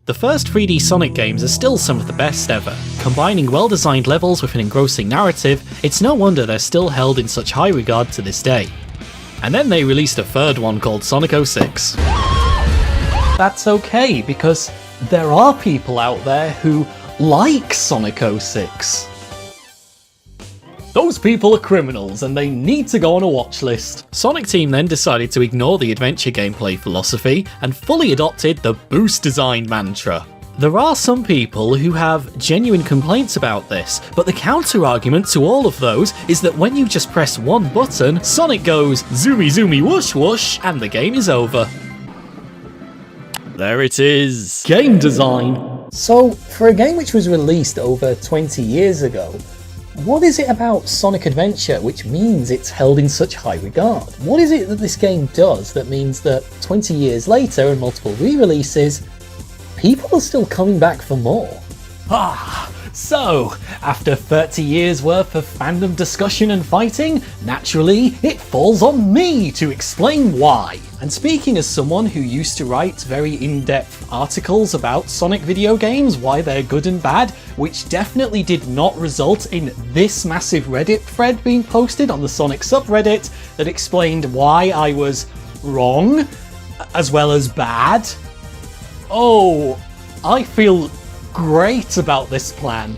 The first 3D Sonic games are still some of the best ever. Combining well-designed levels with an engrossing narrative, it's no wonder they're still held in such high regard to this day. And then they released a third one called Sonic 06. That's okay, because there are people out there who like Sonic 06. Those people are criminals and they need to go on a watch list. Sonic Team then decided to ignore the adventure gameplay philosophy and fully adopted the boost design mantra. There are some people who have genuine complaints about this, but the counter-argument to all of those is that when you just press one button, Sonic goes zoomy zoomy whoosh whoosh and the game is over. There it is. Game design. So, for a game which was released over 20 years ago, what is it about Sonic Adventure which means it's held in such high regard? What is it that this game does that means that 20 years later and multiple re-releases, people are still coming back for more? So, after 30 years worth of fandom discussion and fighting, naturally, it falls on me to explain why. And speaking as someone who used to write very in-depth articles about Sonic video games, why they're good and bad, which definitely did not result in this massive Reddit thread being posted on the Sonic subreddit that explained why I was wrong, as well as bad. Oh, I feel great about this plan.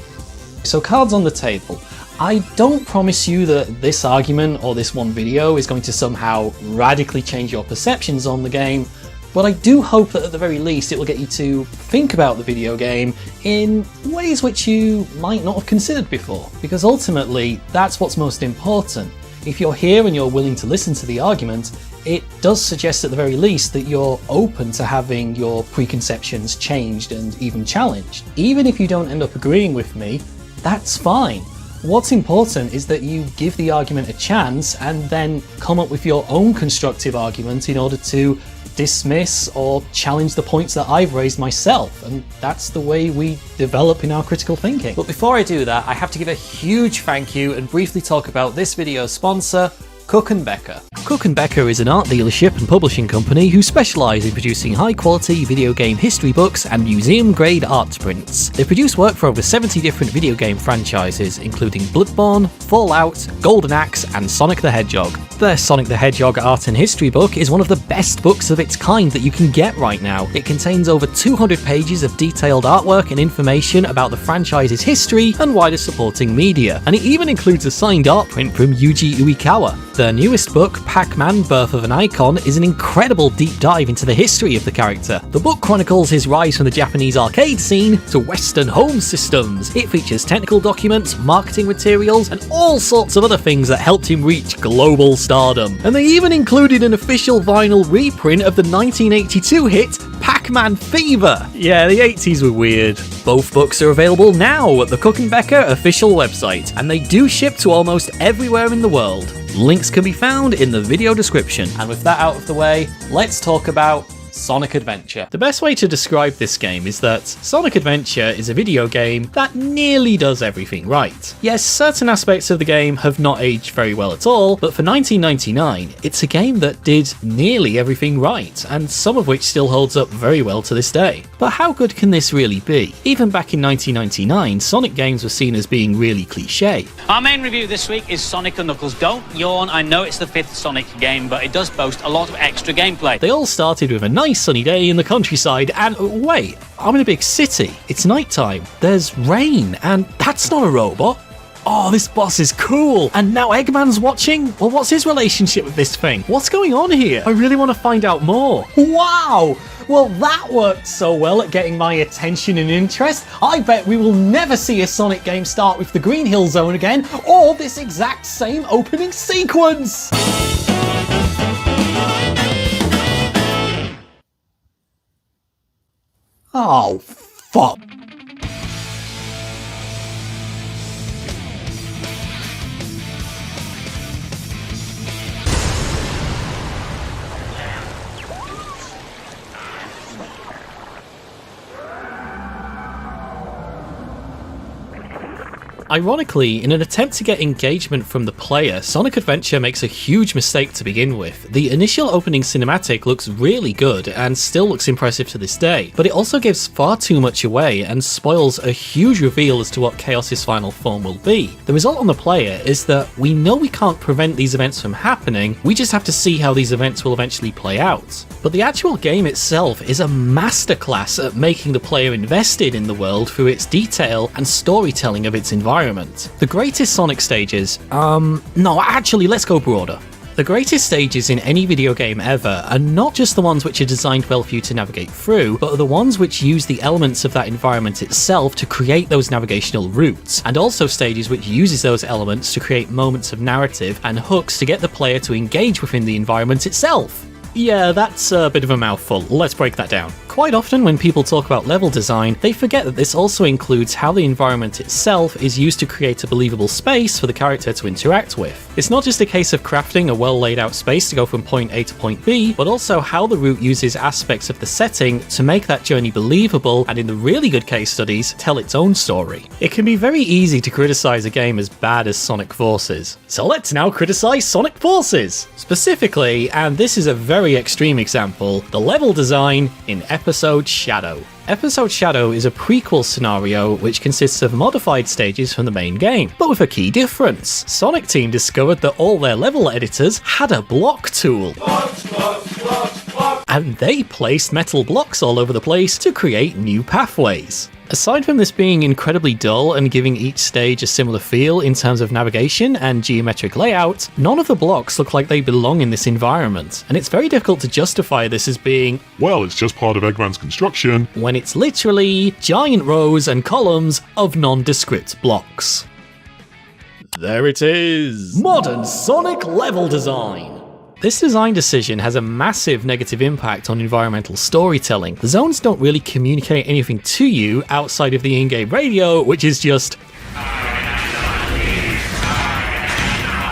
So cards on the table. I don't promise you that this argument or this one video is going to somehow radically change your perceptions on the game, but I do hope that at the very least it will get you to think about the video game in ways which you might not have considered before, because ultimately that's what's most important. If you're here and you're willing to listen to the argument, it does suggest at the very least that you're open to having your preconceptions changed and even challenged. Even if you don't end up agreeing with me, that's fine. What's important is that you give the argument a chance and then come up with your own constructive argument in order to dismiss or challenge the points that I've raised myself, and that's the way we develop in our critical thinking. But before I do that, I have to give a huge thank you and briefly talk about this video's sponsor, Cook & Becker. Cook & Becker is an art dealership and publishing company who specialise in producing high-quality video game history books and museum-grade art prints. They produce work for over 70 different video game franchises, including Bloodborne, Fallout, Golden Axe, and Sonic the Hedgehog. Their Sonic the Hedgehog art and history book is one of the best books of its kind that you can get right now. It contains over 200 pages of detailed artwork and information about the franchise's history and wider supporting media, and it even includes a signed art print from Yuji Uekawa. Their newest book, Pac-Man: Birth of an Icon, is an incredible deep dive into the history of the character. The book chronicles his rise from the Japanese arcade scene to Western home systems. It features technical documents, marketing materials, and all sorts of other things that helped him reach global stardom. And they even included an official vinyl reprint of the 1982 hit Pac-Man Fever. Yeah, the 80s were weird. Both books are available now at the Cook & Becker official website, and they do ship to almost everywhere in the world. Links can be found in the video description. And with that out of the way, let's talk about Sonic Adventure. The best way to describe this game is that Sonic Adventure is a video game that nearly does everything right. Yes, certain aspects of the game have not aged very well at all, but for 1999, it's a game that did nearly everything right, and some of which still holds up very well to this day. But how good can this really be? Even back in 1999, Sonic games were seen as being really cliché. Our main review this week is Sonic & Knuckles. Don't yawn, I know it's the 5th Sonic game, but it does boast a lot of extra gameplay. They all started with a nice sunny day in the countryside, and wait, I'm in a big city. It's nighttime. There's rain, and that's not a robot. Oh, this boss is cool. And now Eggman's watching? Well, what's his relationship with this thing? What's going on here? I really want to find out more. Wow! Well, that worked so well at getting my attention and interest. I bet we will never see a Sonic game start with the Green Hill Zone again, or this exact same opening sequence. Oh, fuck. Ironically, in an attempt to get engagement from the player, Sonic Adventure makes a huge mistake to begin with. The initial opening cinematic looks really good and still looks impressive to this day, but it also gives far too much away and spoils a huge reveal as to what Chaos's final form will be. The result on the player is that we know we can't prevent these events from happening, we just have to see how these events will eventually play out. But the actual game itself is a masterclass at making the player invested in the world through its detail and storytelling of its environment. The greatest Sonic stages, no, actually, let's go broader. The greatest stages in any video game ever are not just the ones which are designed well for you to navigate through, but are the ones which use the elements of that environment itself to create those navigational routes, and also stages which uses those elements to create moments of narrative and hooks to get the player to engage within the environment itself. Yeah, that's a bit of a mouthful. Let's break that down. Quite often when people talk about level design, they forget that this also includes how the environment itself is used to create a believable space for the character to interact with. It's not just a case of crafting a well laid out space to go from point A to point B, but also how the route uses aspects of the setting to make that journey believable and, in the really good case studies, tell its own story. It can be very easy to criticize a game as bad as Sonic Forces. So let's now criticize Sonic Forces! Specifically, and this is a very extreme example, the level design in Episode Shadow. Episode Shadow is a prequel scenario which consists of modified stages from the main game, but with a key difference. Sonic Team discovered that all their level editors had a block tool. And they placed metal blocks all over the place to create new pathways. Aside from this being incredibly dull and giving each stage a similar feel in terms of navigation and geometric layout, none of the blocks look like they belong in this environment, and it's very difficult to justify this as being, well, it's just part of Eggman's construction, when it's literally giant rows and columns of nondescript blocks. There it is! Modern Sonic level design! This design decision has a massive negative impact on environmental storytelling. The zones don't really communicate anything to you outside of the in-game radio, which is just...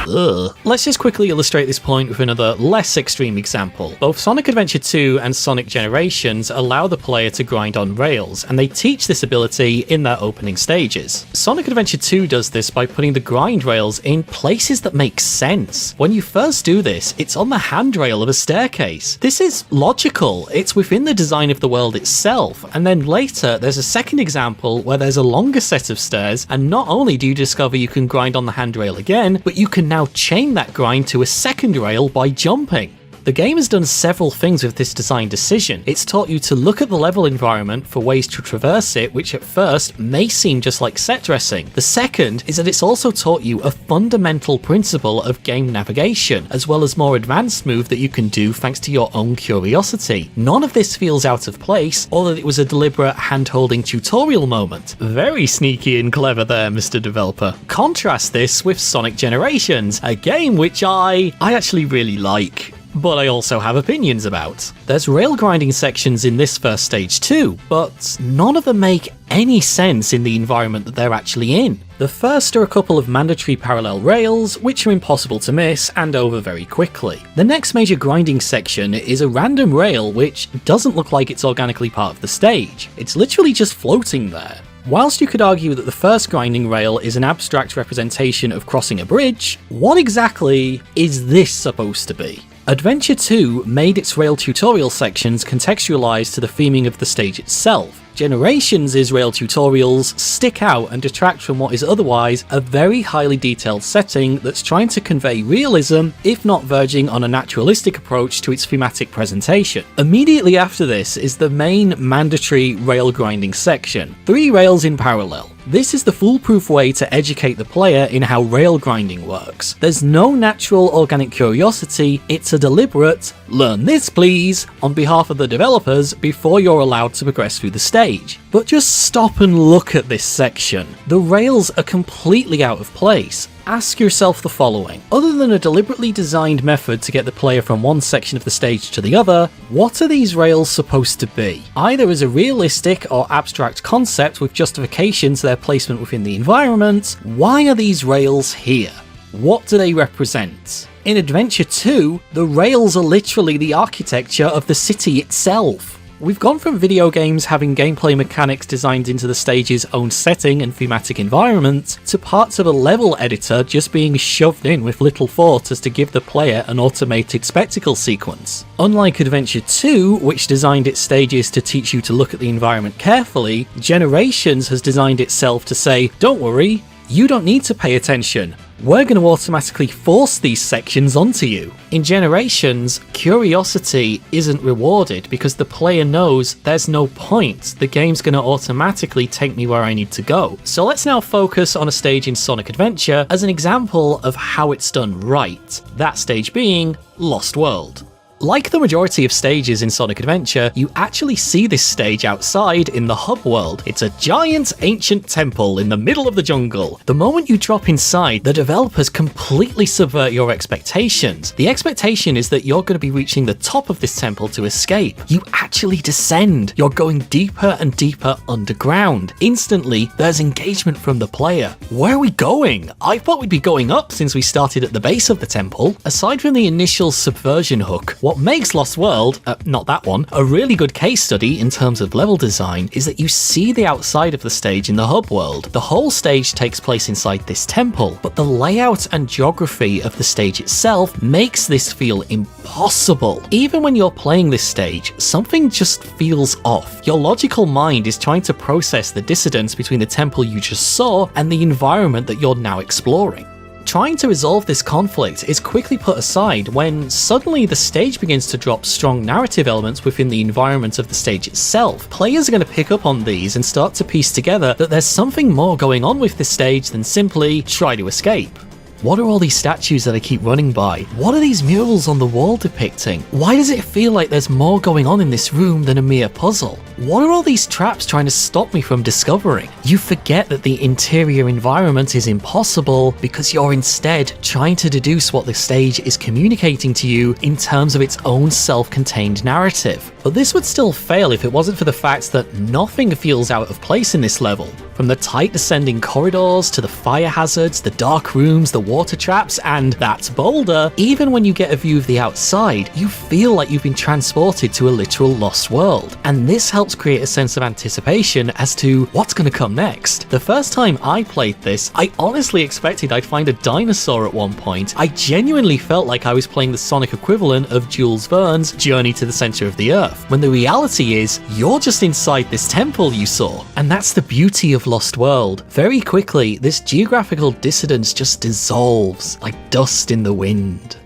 Ugh. Let's just quickly illustrate this point with another less extreme example. Both Sonic Adventure 2 and Sonic Generations allow the player to grind on rails, and they teach this ability in their opening stages. Sonic Adventure 2 does this by putting the grind rails in places that make sense. When you first do this, it's on the handrail of a staircase. This is logical, it's within the design of the world itself, and then later there's a second example where there's a longer set of stairs, and not only do you discover you can grind on the handrail again, but you can now chain that grind to a second rail by jumping. The game has done several things with this design decision. It's taught you to look at the level environment for ways to traverse it, which at first may seem just like set dressing. The second is that it's also taught you a fundamental principle of game navigation, as well as more advanced move that you can do thanks to your own curiosity. None of this feels out of place, or that it was a deliberate hand-holding tutorial moment. Very sneaky and clever there, Mr. Developer. Contrast this with Sonic Generations, a game which I actually really like, but I also have opinions about. There's rail grinding sections in this first stage too, but none of them make any sense in the environment that they're actually in. The first are a couple of mandatory parallel rails, which are impossible to miss and over very quickly. The next major grinding section is a random rail which doesn't look like it's organically part of the stage. It's literally just floating there. Whilst you could argue that the first grinding rail is an abstract representation of crossing a bridge, what exactly is this supposed to be? Adventure 2 made its rail tutorial sections contextualized to the theming of the stage itself. Generations' rail tutorials stick out and detract from what is otherwise a very highly detailed setting that's trying to convey realism, if not verging on a naturalistic approach to its thematic presentation. Immediately after this is the main mandatory rail grinding section, 3 rails in parallel. This is the foolproof way to educate the player in how rail grinding works. There's no natural organic curiosity, it's a deliberate, learn this please, on behalf of the developers before you're allowed to progress through the stage. But just stop and look at this section. The rails are completely out of place. Ask yourself the following. Other than a deliberately designed method to get the player from one section of the stage to the other, what are these rails supposed to be? Either as a realistic or abstract concept with justification to their placement within the environment, why are these rails here? What do they represent? In Adventure 2, the rails are literally the architecture of the city itself. We've gone from video games having gameplay mechanics designed into the stage's own setting and thematic environment, to parts of a level editor just being shoved in with little thought as to give the player an automated spectacle sequence. Unlike Adventure 2, which designed its stages to teach you to look at the environment carefully, Generations has designed itself to say, don't worry, you don't need to pay attention. We're going to automatically force these sections onto you. In Generations, curiosity isn't rewarded because the player knows there's no point, the game's going to automatically take me where I need to go. So let's now focus on a stage in Sonic Adventure as an example of how it's done right, that stage being Lost World. Like the majority of stages in Sonic Adventure, you actually see this stage outside in the hub world. It's a giant ancient temple in the middle of the jungle. The moment you drop inside, the developers completely subvert your expectations. The expectation is that you're going to be reaching the top of this temple to escape. You actually descend. You're going deeper and deeper underground. Instantly, there's engagement from the player. Where are we going? I thought we'd be going up since we started at the base of the temple. Aside from the initial subversion hook, what makes Lost World, not that one, a really good case study in terms of level design is that you see the outside of the stage in the hub world. The whole stage takes place inside this temple, but the layout and geography of the stage itself makes this feel impossible. Even when you're playing this stage, something just feels off. Your logical mind is trying to process the dissonance between the temple you just saw and the environment that you're now exploring. Trying to resolve this conflict is quickly put aside when suddenly the stage begins to drop strong narrative elements within the environment of the stage itself. Players are going to pick up on these and start to piece together that there's something more going on with this stage than simply try to escape. What are all these statues that I keep running by? What are these murals on the wall depicting? Why does it feel like there's more going on in this room than a mere puzzle? What are all these traps trying to stop me from discovering? You forget that the interior environment is impossible because you're instead trying to deduce what the stage is communicating to you in terms of its own self-contained narrative. But this would still fail if it wasn't for the fact that nothing feels out of place in this level. From the tight descending corridors to the fire hazards, the dark rooms, the water traps, and that boulder, even when you get a view of the outside, you feel like you've been transported to a literal lost world. And this helps create a sense of anticipation as to what's going to come next. The first time I played this, I honestly expected I'd find a dinosaur at one point. I genuinely felt like I was playing the Sonic equivalent of Jules Verne's Journey to the Center of the Earth, when the reality is, you're just inside this temple you saw. And that's the beauty of Lost World. Very quickly, this geographical dissonance just dissolves like dust in the wind.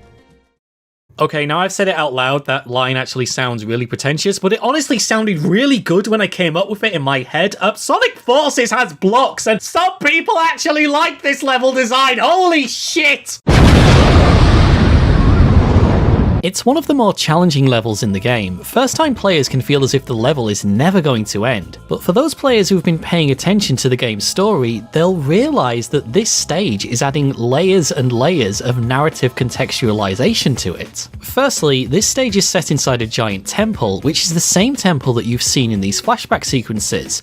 Okay, now I've said it out loud, that line actually sounds really pretentious, but it honestly sounded really good when I came up with it in my head. Sonic Forces has blocks, and some people actually like this level design. Holy shit! It's one of the more challenging levels in the game. First-time players can feel as if the level is never going to end, but for those players who've been paying attention to the game's story, they'll realise that this stage is adding layers and layers of narrative contextualisation to it. Firstly, this stage is set inside a giant temple, which is the same temple that you've seen in these flashback sequences.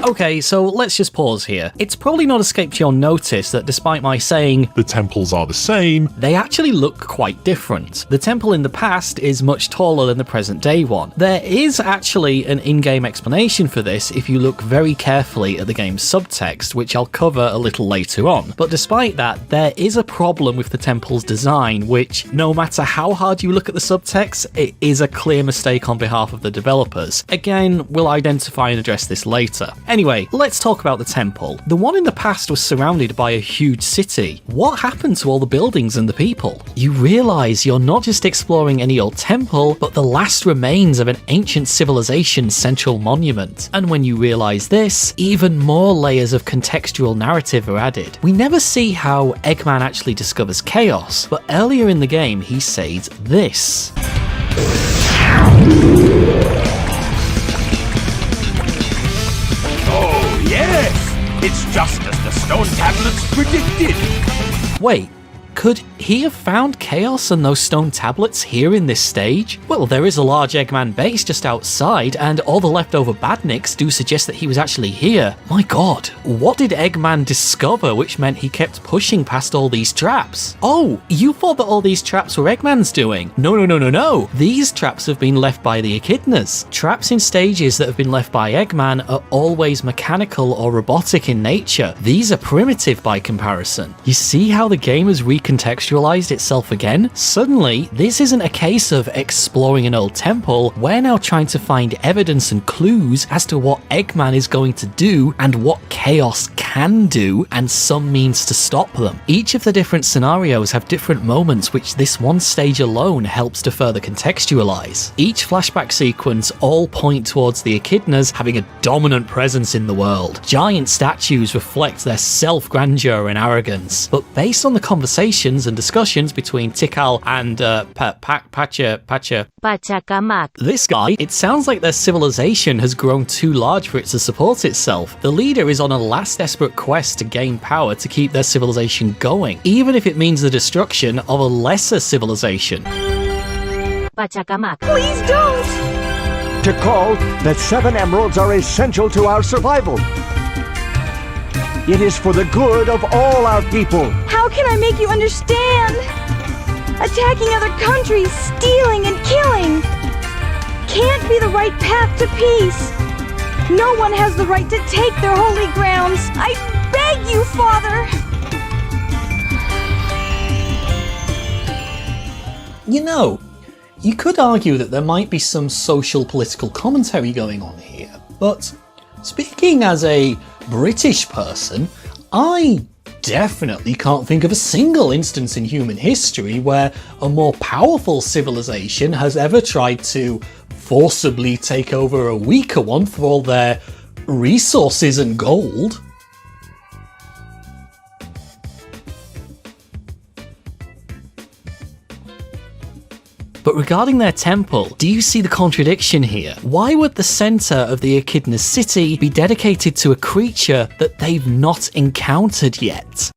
Okay, so let's just pause here. It's probably not escaped your notice that despite my saying The temples are the same, they actually look quite different. The temple in the past is much taller than the present day one. There is actually an in-game explanation for this if you look very carefully at the game's subtext, which I'll cover a little later on. But despite that, there is a problem with the temple's design, which, no matter how hard you look at the subtext, it is a clear mistake on behalf of the developers. Again, we'll identify and address this later. Anyway, let's talk about the temple. The one in the past was surrounded by a huge city. What happened to all the buildings and the people? You realise you're not just exploring any old temple, but the last remains of an ancient civilization's central monument. And when you realise this, even more layers of contextual narrative are added. We never see how Eggman actually discovers chaos, but earlier in the game he says this. Yes, it's just as the stone tablets predicted. Wait, Could he have found Chaos and those stone tablets here in this stage? Well, there is a large Eggman base just outside, and all the leftover Badniks do suggest that he was actually here. My god, what did Eggman discover which meant he kept pushing past all these traps? Oh, you thought that all these traps were Eggman's doing? No. These traps have been left by the Echidnas. Traps in stages that have been left by Eggman are always mechanical or robotic in nature. These are primitive by comparison. You see how the game has recontextualized itself again? Suddenly, this isn't a case of exploring an old temple. We're now trying to find evidence and clues as to what Eggman is going to do and what Chaos can do, and some means to stop them. Each of the different scenarios have different moments which this one stage alone helps to further contextualize. Each flashback sequence all point towards the Echidnas having a dominant presence in the world. Giant statues reflect their self-grandeur and arrogance, but based on the conversations and discussions between Tikal and Pachacamac. this guy, it sounds like their civilization has grown too large for it to support itself. The leader is on a last desperate quest to gain power to keep their civilization going, even if it means the destruction of a lesser civilization. Pachacamac. Please don't! Tikal, that 7 emeralds are essential to our survival. It is for the good of all our people. How can I make you understand? Attacking other countries, stealing and killing can't be the right path to peace. No one has the right to take their holy grounds. I beg you, Father! You know, you could argue that there might be some social political commentary going on here, but speaking as a British person, I definitely can't think of a single instance in human history where a more powerful civilization has ever tried to forcibly take over a weaker one for all their resources and gold. But regarding their temple, do you see the contradiction here? Why would the center of the Echidna city be dedicated to a creature that they've not encountered yet?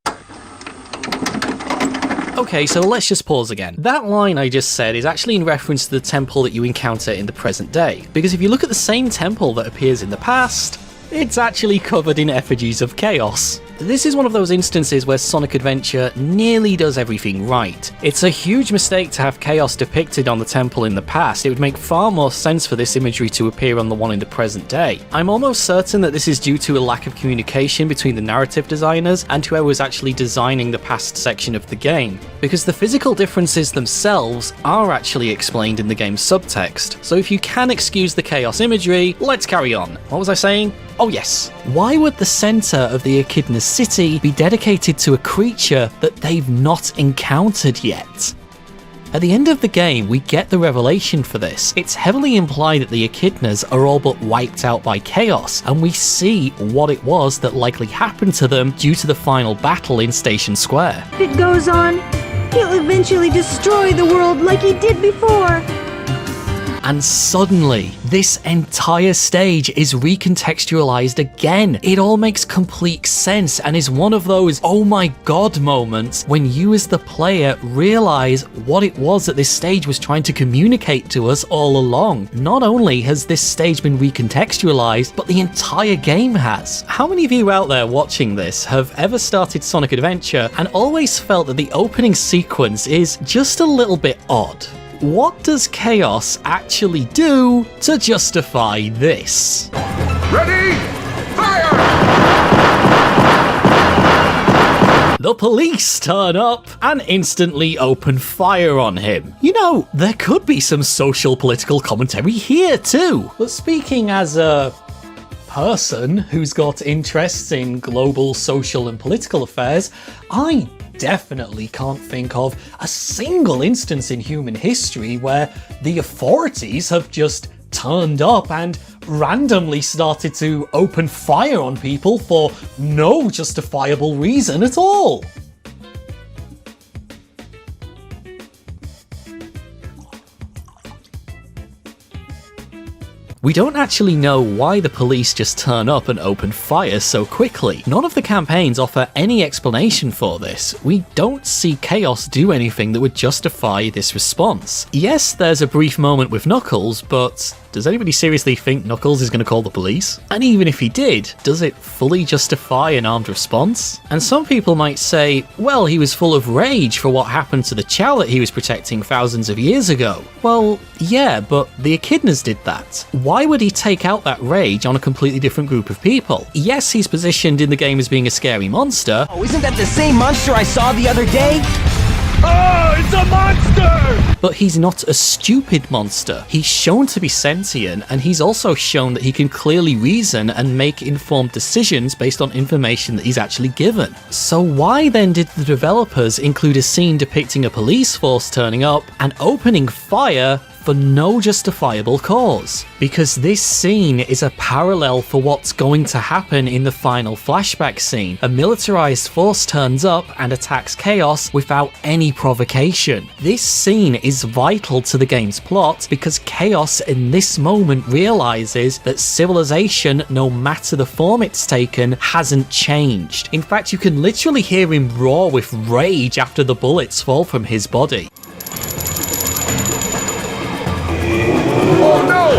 Okay, so let's just pause again. That line I just said is actually in reference to the temple that you encounter in the present day, because if you look at the same temple that appears in the past, it's actually covered in effigies of chaos. This is one of those instances where Sonic Adventure nearly does everything right. It's a huge mistake to have chaos depicted on the temple in the past. It would make far more sense for this imagery to appear on the one in the present day. I'm almost certain that this is due to a lack of communication between the narrative designers and whoever was actually designing the past section of the game, because the physical differences themselves are actually explained in the game's subtext. So if you can excuse the chaos imagery, let's carry on. What was I saying? Oh yes. Why would the center of the Echidna city be dedicated to a creature that they've not encountered yet? At the end of the game, we get the revelation for this. It's heavily implied that the Echidnas are all but wiped out by chaos, and we see what it was that likely happened to them due to the final battle in Station Square. If it goes on, he'll eventually destroy the world like he did before. And suddenly, this entire stage is recontextualized again. It all makes complete sense and is one of those oh my god moments when you as the player realize what it was that this stage was trying to communicate to us all along. Not only has this stage been recontextualized, but the entire game has. How many of you out there watching this have ever started Sonic Adventure and always felt that the opening sequence is just a little bit odd? What does Chaos actually do to justify this? Ready? Fire! The police turn up and instantly open fire on him. You know, there could be some social political commentary here too. But speaking as a person who's got interests in global social and political affairs, I definitely can't think of a single instance in human history where the authorities have just turned up and randomly started to open fire on people for no justifiable reason at all. We don't actually know why the police just turn up and open fire so quickly. None of the campaigns offer any explanation for this. We don't see Chaos do anything that would justify this response. Yes, there's a brief moment with Knuckles, but does anybody seriously think Knuckles is going to call the police? And even if he did, does it fully justify an armed response? And some people might say, well, he was full of rage for what happened to the Chow that he was protecting thousands of years ago. Well, yeah, but the Echidnas did that. Why would he take out that rage on a completely different group of people? Yes, he's positioned in the game as being a scary monster. Oh, isn't that the same monster I saw the other day? Oh, it's a monster! But he's not a stupid monster. He's shown to be sentient, and he's also shown that he can clearly reason and make informed decisions based on information that he's actually given. So why then did the developers include a scene depicting a police force turning up and opening fire for no justifiable cause? Because this scene is a parallel for what's going to happen in the final flashback scene. A militarized force turns up and attacks Chaos without any provocation. This scene is vital to the game's plot because Chaos in this moment realizes that civilization, no matter the form it's taken, hasn't changed. In fact, you can literally hear him roar with rage after the bullets fall from his body. Oh no!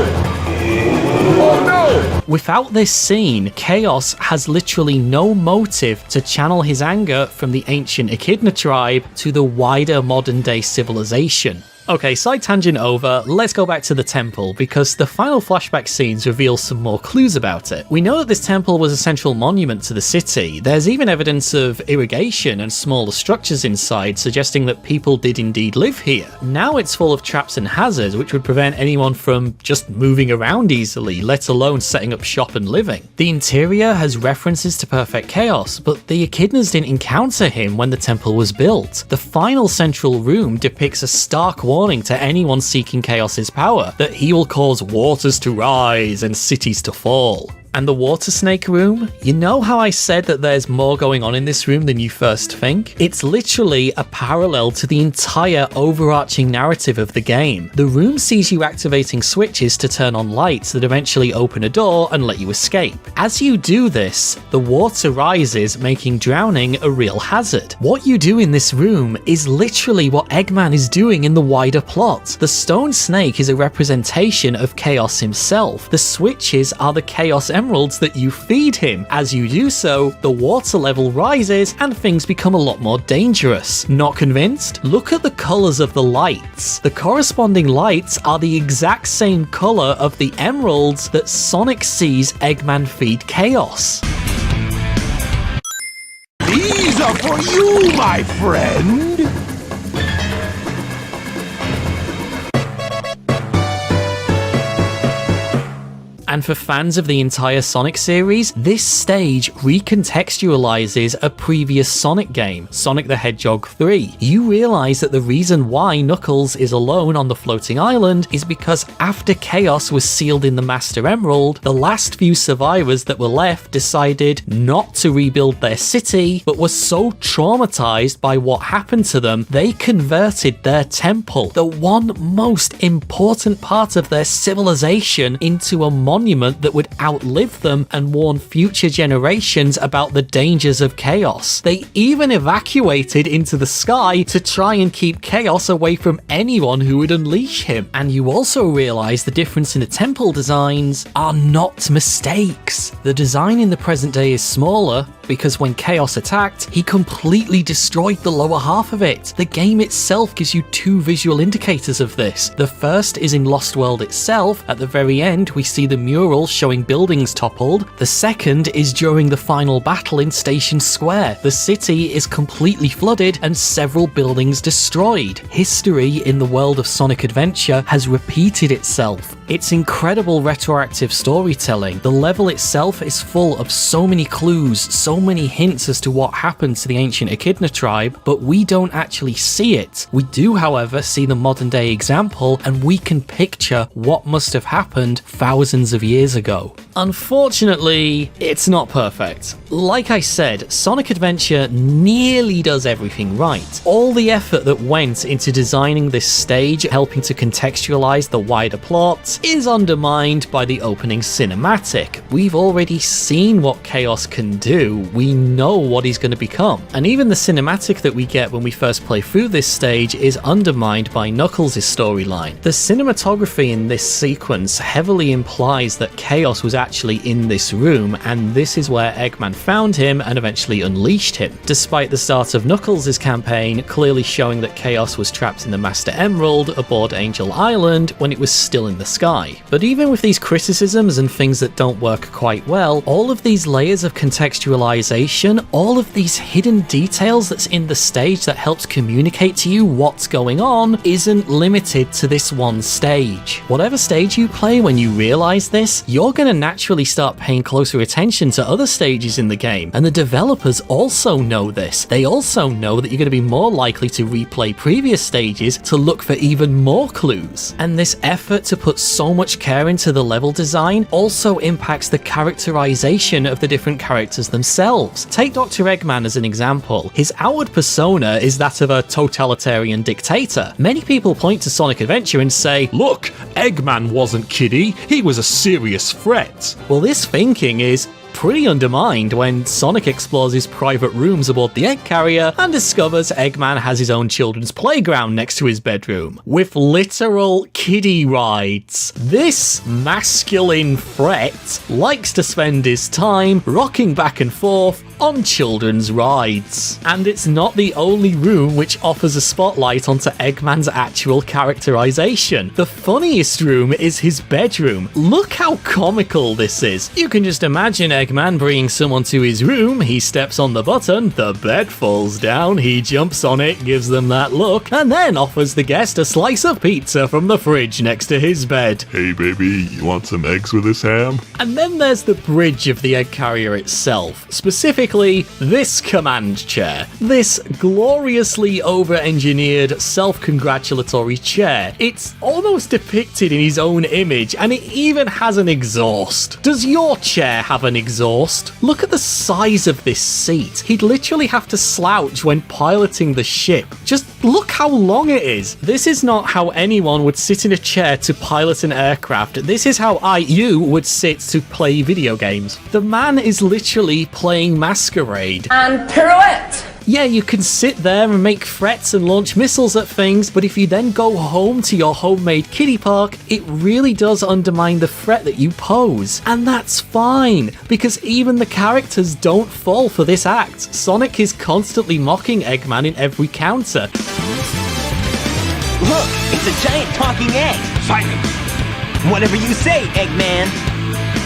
Oh no! Without this scene, Chaos has literally no motive to channel his anger from the ancient Echidna tribe to the wider modern day civilization. Okay, side tangent over, let's go back to the temple, because the final flashback scenes reveal some more clues about it. We know that this temple was a central monument to the city. There's even evidence of irrigation and smaller structures inside, suggesting that people did indeed live here. Now it's full of traps and hazards, which would prevent anyone from just moving around easily, let alone setting up shop and living. The interior has references to Perfect Chaos, but the Echidnas didn't encounter him when the temple was built. The final central room depicts a stark warning to anyone seeking Chaos's power, that he will cause waters to rise and cities to fall. And the water snake room? You know how I said that there's more going on in this room than you first think? It's literally a parallel to the entire overarching narrative of the game. The room sees you activating switches to turn on lights that eventually open a door and let you escape. As you do this, the water rises, making drowning a real hazard. What you do in this room is literally what Eggman is doing in the wider plot. The stone snake is a representation of Chaos himself. The switches are the Chaos Emeralds that you feed him. As you do so, the water level rises and things become a lot more dangerous. Not convinced? Look at the colors of the lights. The corresponding lights are the exact same color of the emeralds that Sonic sees Eggman feed Chaos. These are for you, my friend! And for fans of the entire Sonic series, this stage recontextualizes a previous Sonic game, Sonic the Hedgehog 3. You realize that the reason why Knuckles is alone on the floating island is because after Chaos was sealed in the Master Emerald, the last few survivors that were left decided not to rebuild their city, but were so traumatized by what happened to them, they converted their temple, the one most important part of their civilization, into a monument that would outlive them and warn future generations about the dangers of Chaos. They even evacuated into the sky to try and keep Chaos away from anyone who would unleash him. And you also realize the difference in the temple designs are not mistakes. The design in the present day is smaller because when Chaos attacked, he completely destroyed the lower half of it. The game itself gives you two visual indicators of this. The first is in Lost World itself. At the very end, we see the mural showing buildings toppled. The second is during the final battle in Station Square. The city is completely flooded and several buildings destroyed. History in the world of Sonic Adventure has repeated itself. It's incredible retroactive storytelling. The level itself is full of so many clues, so many hints as to what happened to the ancient Echidna tribe, but we don't actually see it. We do, however, see the modern day example, and we can picture what must have happened thousands of of years ago. Unfortunately, it's not perfect. Like I said, Sonic Adventure nearly does everything right. All the effort that went into designing this stage, helping to contextualize the wider plot, is undermined by the opening cinematic. We've already seen what Chaos can do, we know what he's going to become. And even the cinematic that we get when we first play through this stage is undermined by Knuckles' storyline. The cinematography in this sequence heavily implies that Chaos was actually in this room, and this is where Eggman found him and eventually unleashed him, despite the start of Knuckles' campaign clearly showing that Chaos was trapped in the Master Emerald aboard Angel Island when it was still in the sky. But even with these criticisms and things that don't work quite well, all of these layers of contextualization, all of these hidden details that's in the stage that helps communicate to you what's going on, isn't limited to this one stage. Whatever stage you play, when you realize this, you're gonna naturally start paying closer attention to other stages in the game, and the developers also know this. They also know that you're going to be more likely to replay previous stages to look for even more clues. And this effort to put so much care into the level design also impacts the characterization of the different characters themselves. Take Dr. Eggman as an example. His outward persona is that of a totalitarian dictator. Many people point to Sonic Adventure and say, "Look, Eggman wasn't kiddie, he was a serious threat." Well, this thinking is pretty undermined when Sonic explores his private rooms aboard the egg carrier and discovers Eggman has his own children's playground next to his bedroom, with literal kiddie rides. This masculine threat likes to spend his time rocking back and forth on children's rides. And it's not the only room which offers a spotlight onto Eggman's actual characterization. The funniest room is his bedroom. Look how comical this is. You can just imagine Eggman bringing someone to his room, he steps on the button, the bed falls down, he jumps on it, gives them that look, and then offers the guest a slice of pizza from the fridge next to his bed. Hey baby, you want some eggs with this ham? And then there's the bridge of the egg carrier itself, specifically this command chair, this gloriously over-engineered self-congratulatory chair. It's almost depicted in his own image, and it even has an exhaust. Does your chair have an exhaust? Look at the size of this seat. He'd literally have to slouch when piloting the ship. Just look how long it is. This is not how anyone would sit in a chair to pilot an aircraft. This is how you would sit to play video games. The man is literally playing Masquerade. And pirouette! Yeah, you can sit there and make threats and launch missiles at things, but if you then go home to your homemade kiddie park, it really does undermine the threat that you pose. And that's fine, because even the characters don't fall for this act. Sonic is constantly mocking Eggman in every counter. Look, it's a giant talking egg. Silence! Whatever you say, Eggman.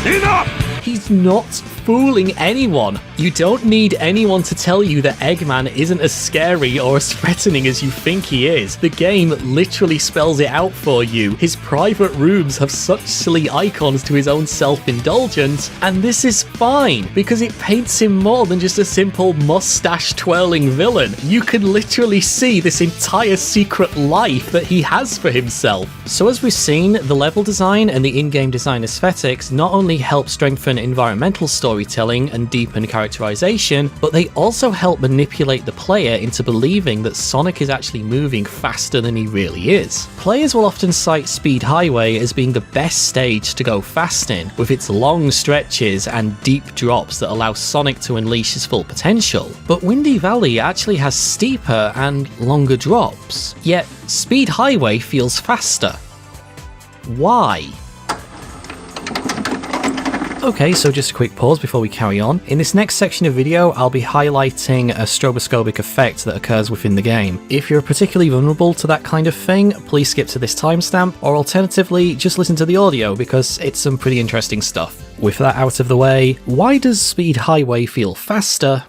Enough! He's not fooling anyone. You don't need anyone to tell you that Eggman isn't as scary or as threatening as you think he is. The game literally spells it out for you. His private rooms have such silly icons to his own self-indulgence, and this is fine, because it paints him more than just a simple mustache-twirling villain. You can literally see this entire secret life that he has for himself. So as we've seen, the level design and the in-game design aesthetics not only help strengthen environmental storytelling and deepen characterization, but they also help manipulate the player into believing that Sonic is actually moving faster than he really is. Players will often cite Speed Highway as being the best stage to go fast in, with its long stretches and deep drops that allow Sonic to unleash his full potential. But Windy Valley actually has steeper and longer drops, yet Speed Highway feels faster. Why? Okay, so just a quick pause before we carry on. In this next section of video, I'll be highlighting a stroboscopic effect that occurs within the game. If you're particularly vulnerable to that kind of thing, please skip to this timestamp, or alternatively, just listen to the audio because it's some pretty interesting stuff. With that out of the way, why does Speed Highway feel faster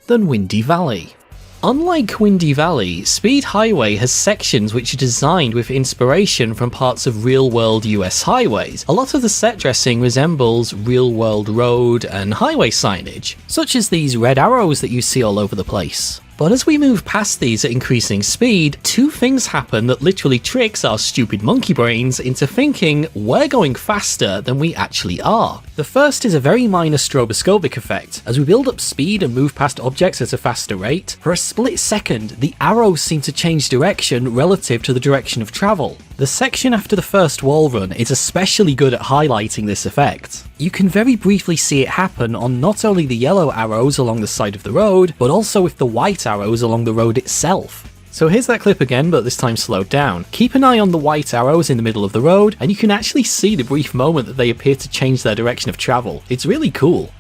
than Windy Valley? Unlike Windy Valley, Speed Highway has sections which are designed with inspiration from parts of real-world US highways. A lot of the set dressing resembles real-world road and highway signage, such as these red arrows that you see all over the place. But as we move past these at increasing speed, two things happen that literally tricks our stupid monkey brains into thinking we're going faster than we actually are. The first is a very minor stroboscopic effect. As we build up speed and move past objects at a faster rate, for a split second, the arrows seem to change direction relative to the direction of travel. The section after the first wall run is especially good at highlighting this effect. You can very briefly see it happen on not only the yellow arrows along the side of the road, but also with the white arrows along the road itself. So here's that clip again, but this time slowed down. Keep an eye on the white arrows in the middle of the road, and you can actually see the brief moment that they appear to change their direction of travel. It's really cool.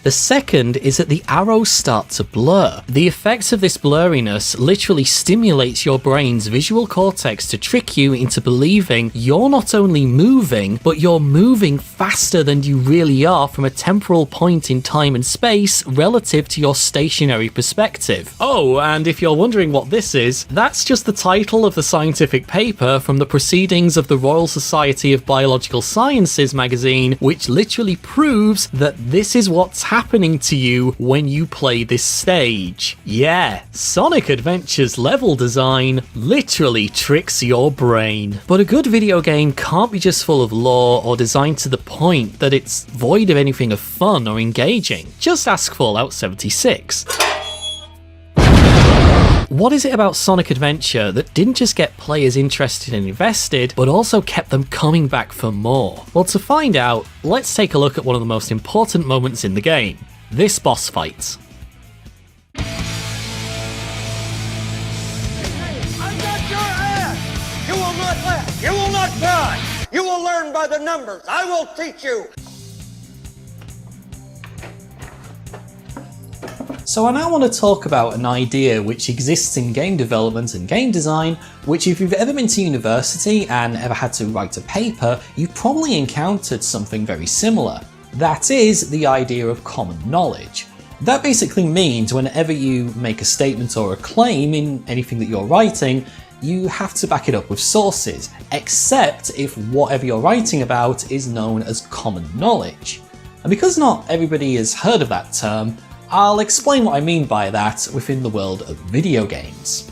The second is that the arrows start to blur. The effects of this blurriness literally stimulates your brain's visual cortex to trick you into believing you're not only moving, but you're moving faster than you really are from a temporal point in time and space relative to your stationary perspective. Oh, and if you're wondering what this is, that's just the title of the scientific paper from the Proceedings of the Royal Society of Biological Sciences magazine, which literally proves that this is what's happening to you when you play this stage. Yeah, Sonic Adventure's level design literally tricks your brain. But a good video game can't be just full of lore or designed to the point that it's void of anything of fun or engaging. Just ask Fallout 76. What is it about Sonic Adventure that didn't just get players interested and invested, but also kept them coming back for more? Well, to find out, let's take a look at one of the most important moments in the game, this boss fight. I got your ass! You will not laugh! You will not cry! You will learn by the numbers! I will teach you! So I now want to talk about an idea which exists in game development and game design, which if you've ever been to university and ever had to write a paper, you've probably encountered something very similar. That is the idea of common knowledge. That basically means whenever you make a statement or a claim in anything that you're writing, you have to back it up with sources, except if whatever you're writing about is known as common knowledge. And because not everybody has heard of that term, I'll explain what I mean by that within the world of video games.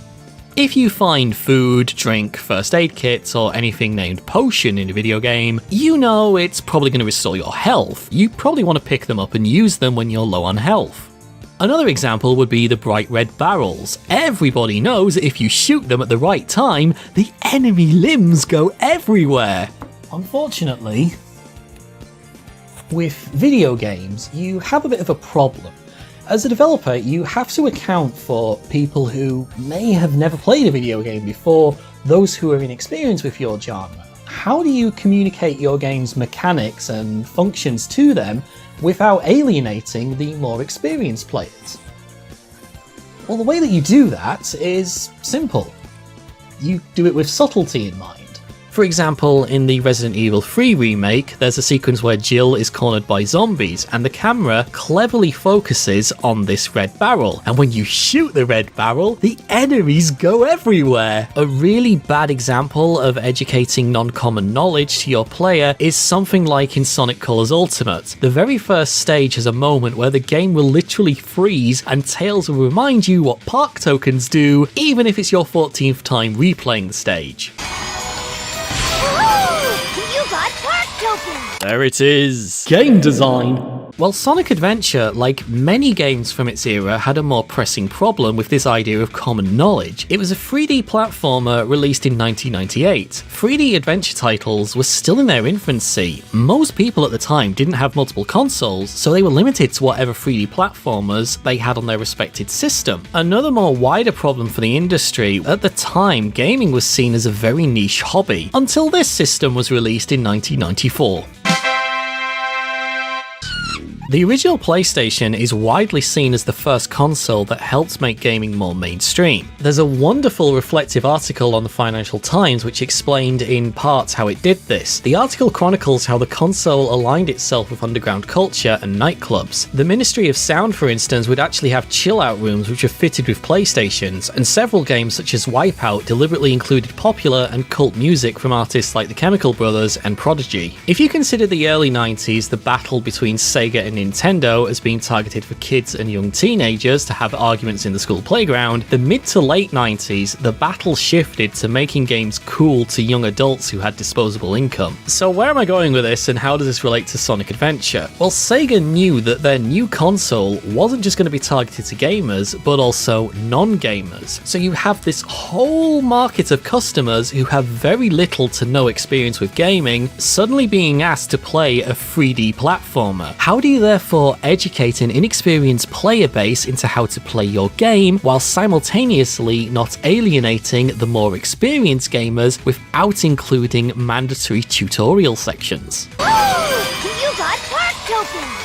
If you find food, drink, first aid kits, or anything named potion in a video game, you know it's probably going to restore your health. You probably want to pick them up and use them when you're low on health. Another example would be the bright red barrels. Everybody knows that if you shoot them at the right time, the enemy limbs go everywhere. Unfortunately, with video games, you have a bit of a problem. As a developer, you have to account for people who may have never played a video game before, those who are inexperienced with your genre. How do you communicate your game's mechanics and functions to them without alienating the more experienced players? Well, the way that you do that is simple. You do it with subtlety in mind. For example, in the Resident Evil 3 remake, there's a sequence where Jill is cornered by zombies, and the camera cleverly focuses on this red barrel, and when you shoot the red barrel, the enemies go everywhere. A really bad example of educating non-common knowledge to your player is something like in Sonic Colors Ultimate. The very first stage has a moment where the game will literally freeze, and Tails will remind you what park tokens do, even if it's your 14th time replaying the stage. There it is! Game design! Well, Sonic Adventure, like many games from its era, had a more pressing problem with this idea of common knowledge. It was a 3D platformer released in 1998. 3D adventure titles were still in their infancy. Most people at the time didn't have multiple consoles, so they were limited to whatever 3D platformers they had on their respected system. Another more wider problem for the industry, at the time gaming was seen as a very niche hobby, until this system was released in 1994. The original PlayStation is widely seen as the first console that helped make gaming more mainstream. There's a wonderful reflective article on the Financial Times which explained in part how it did this. The article chronicles how the console aligned itself with underground culture and nightclubs. The Ministry of Sound, for instance, would actually have chill-out rooms which were fitted with PlayStations, and several games such as Wipeout deliberately included popular and cult music from artists like the Chemical Brothers and Prodigy. If you consider the early 90s the battle between Sega and Nintendo as being targeted for kids and young teenagers to have arguments in the school playground, the mid to late 90s, the battle shifted to making games cool to young adults who had disposable income. So where am I going with this, and how does this relate to Sonic Adventure? Well, Sega knew that their new console wasn't just going to be targeted to gamers, but also non-gamers. So you have this whole market of customers who have very little to no experience with gaming suddenly being asked to play a 3D platformer. How do you therefore educate an inexperienced player base into how to play your game while simultaneously not alienating the more experienced gamers without including mandatory tutorial sections?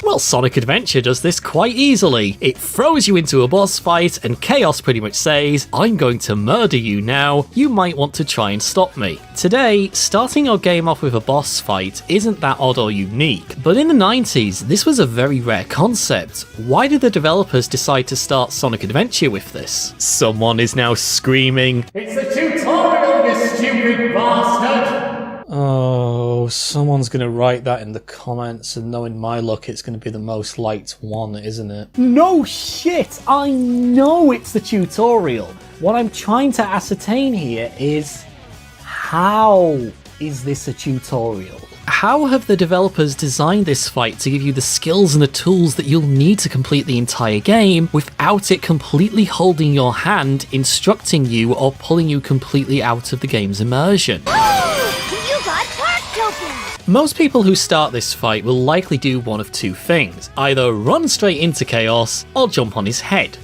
Well, Sonic Adventure does this quite easily. It throws you into a boss fight and Chaos pretty much says, I'm going to murder you now, you might want to try and stop me. Today, starting your game off with a boss fight isn't that odd or unique, but in the 90s, this was a very rare concept. Why did the developers decide to start Sonic Adventure with this? Someone is now screaming, "It's a tutorial, you stupid bastard!" Oh, someone's going to write that in the comments, and knowing my luck, it's going to be the most liked one, isn't it? No shit! I know it's the tutorial! What I'm trying to ascertain here is, how is this a tutorial? How have the developers designed this fight to give you the skills and the tools that you'll need to complete the entire game without it completely holding your hand, instructing you, or pulling you completely out of the game's immersion? Most people who start this fight will likely do one of two things, either run straight into Chaos or jump on his head.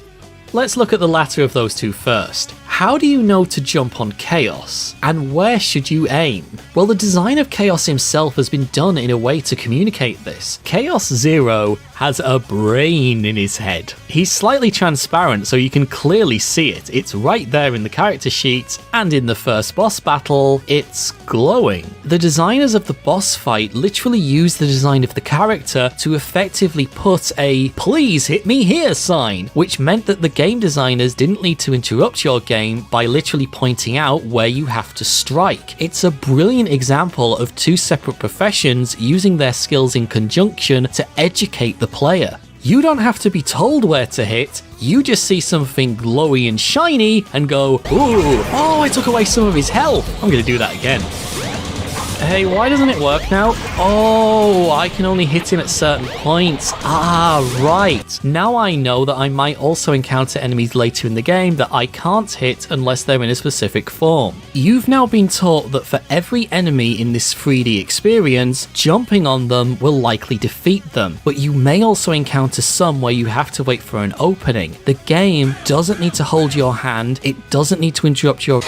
Let's look at the latter of those two first. How do you know to jump on Chaos? And where should you aim? Well, the design of Chaos himself has been done in a way to communicate this. Chaos Zero has a brain in his head. He's slightly transparent so you can clearly see it. It's right there in the character sheet, and in the first boss battle, it's glowing. The designers of the boss fight literally used the design of the character to effectively put a "please hit me here" sign, which meant that the game designers didn't need to interrupt your game by literally pointing out where you have to strike. It's a brilliant example of two separate professions using their skills in conjunction to educate the player. You don't have to be told where to hit, you just see something glowy and shiny and go, ooh, oh, I took away some of his health. I'm gonna do that again. Hey, why doesn't it work now? Oh, I can only hit him at certain points. Ah, right. Now I know that I might also encounter enemies later in the game that I can't hit unless they're in a specific form. You've now been taught that for every enemy in this 3D experience, jumping on them will likely defeat them, but you may also encounter some where you have to wait for an opening. The game doesn't need to hold your hand, it doesn't need to interrupt your...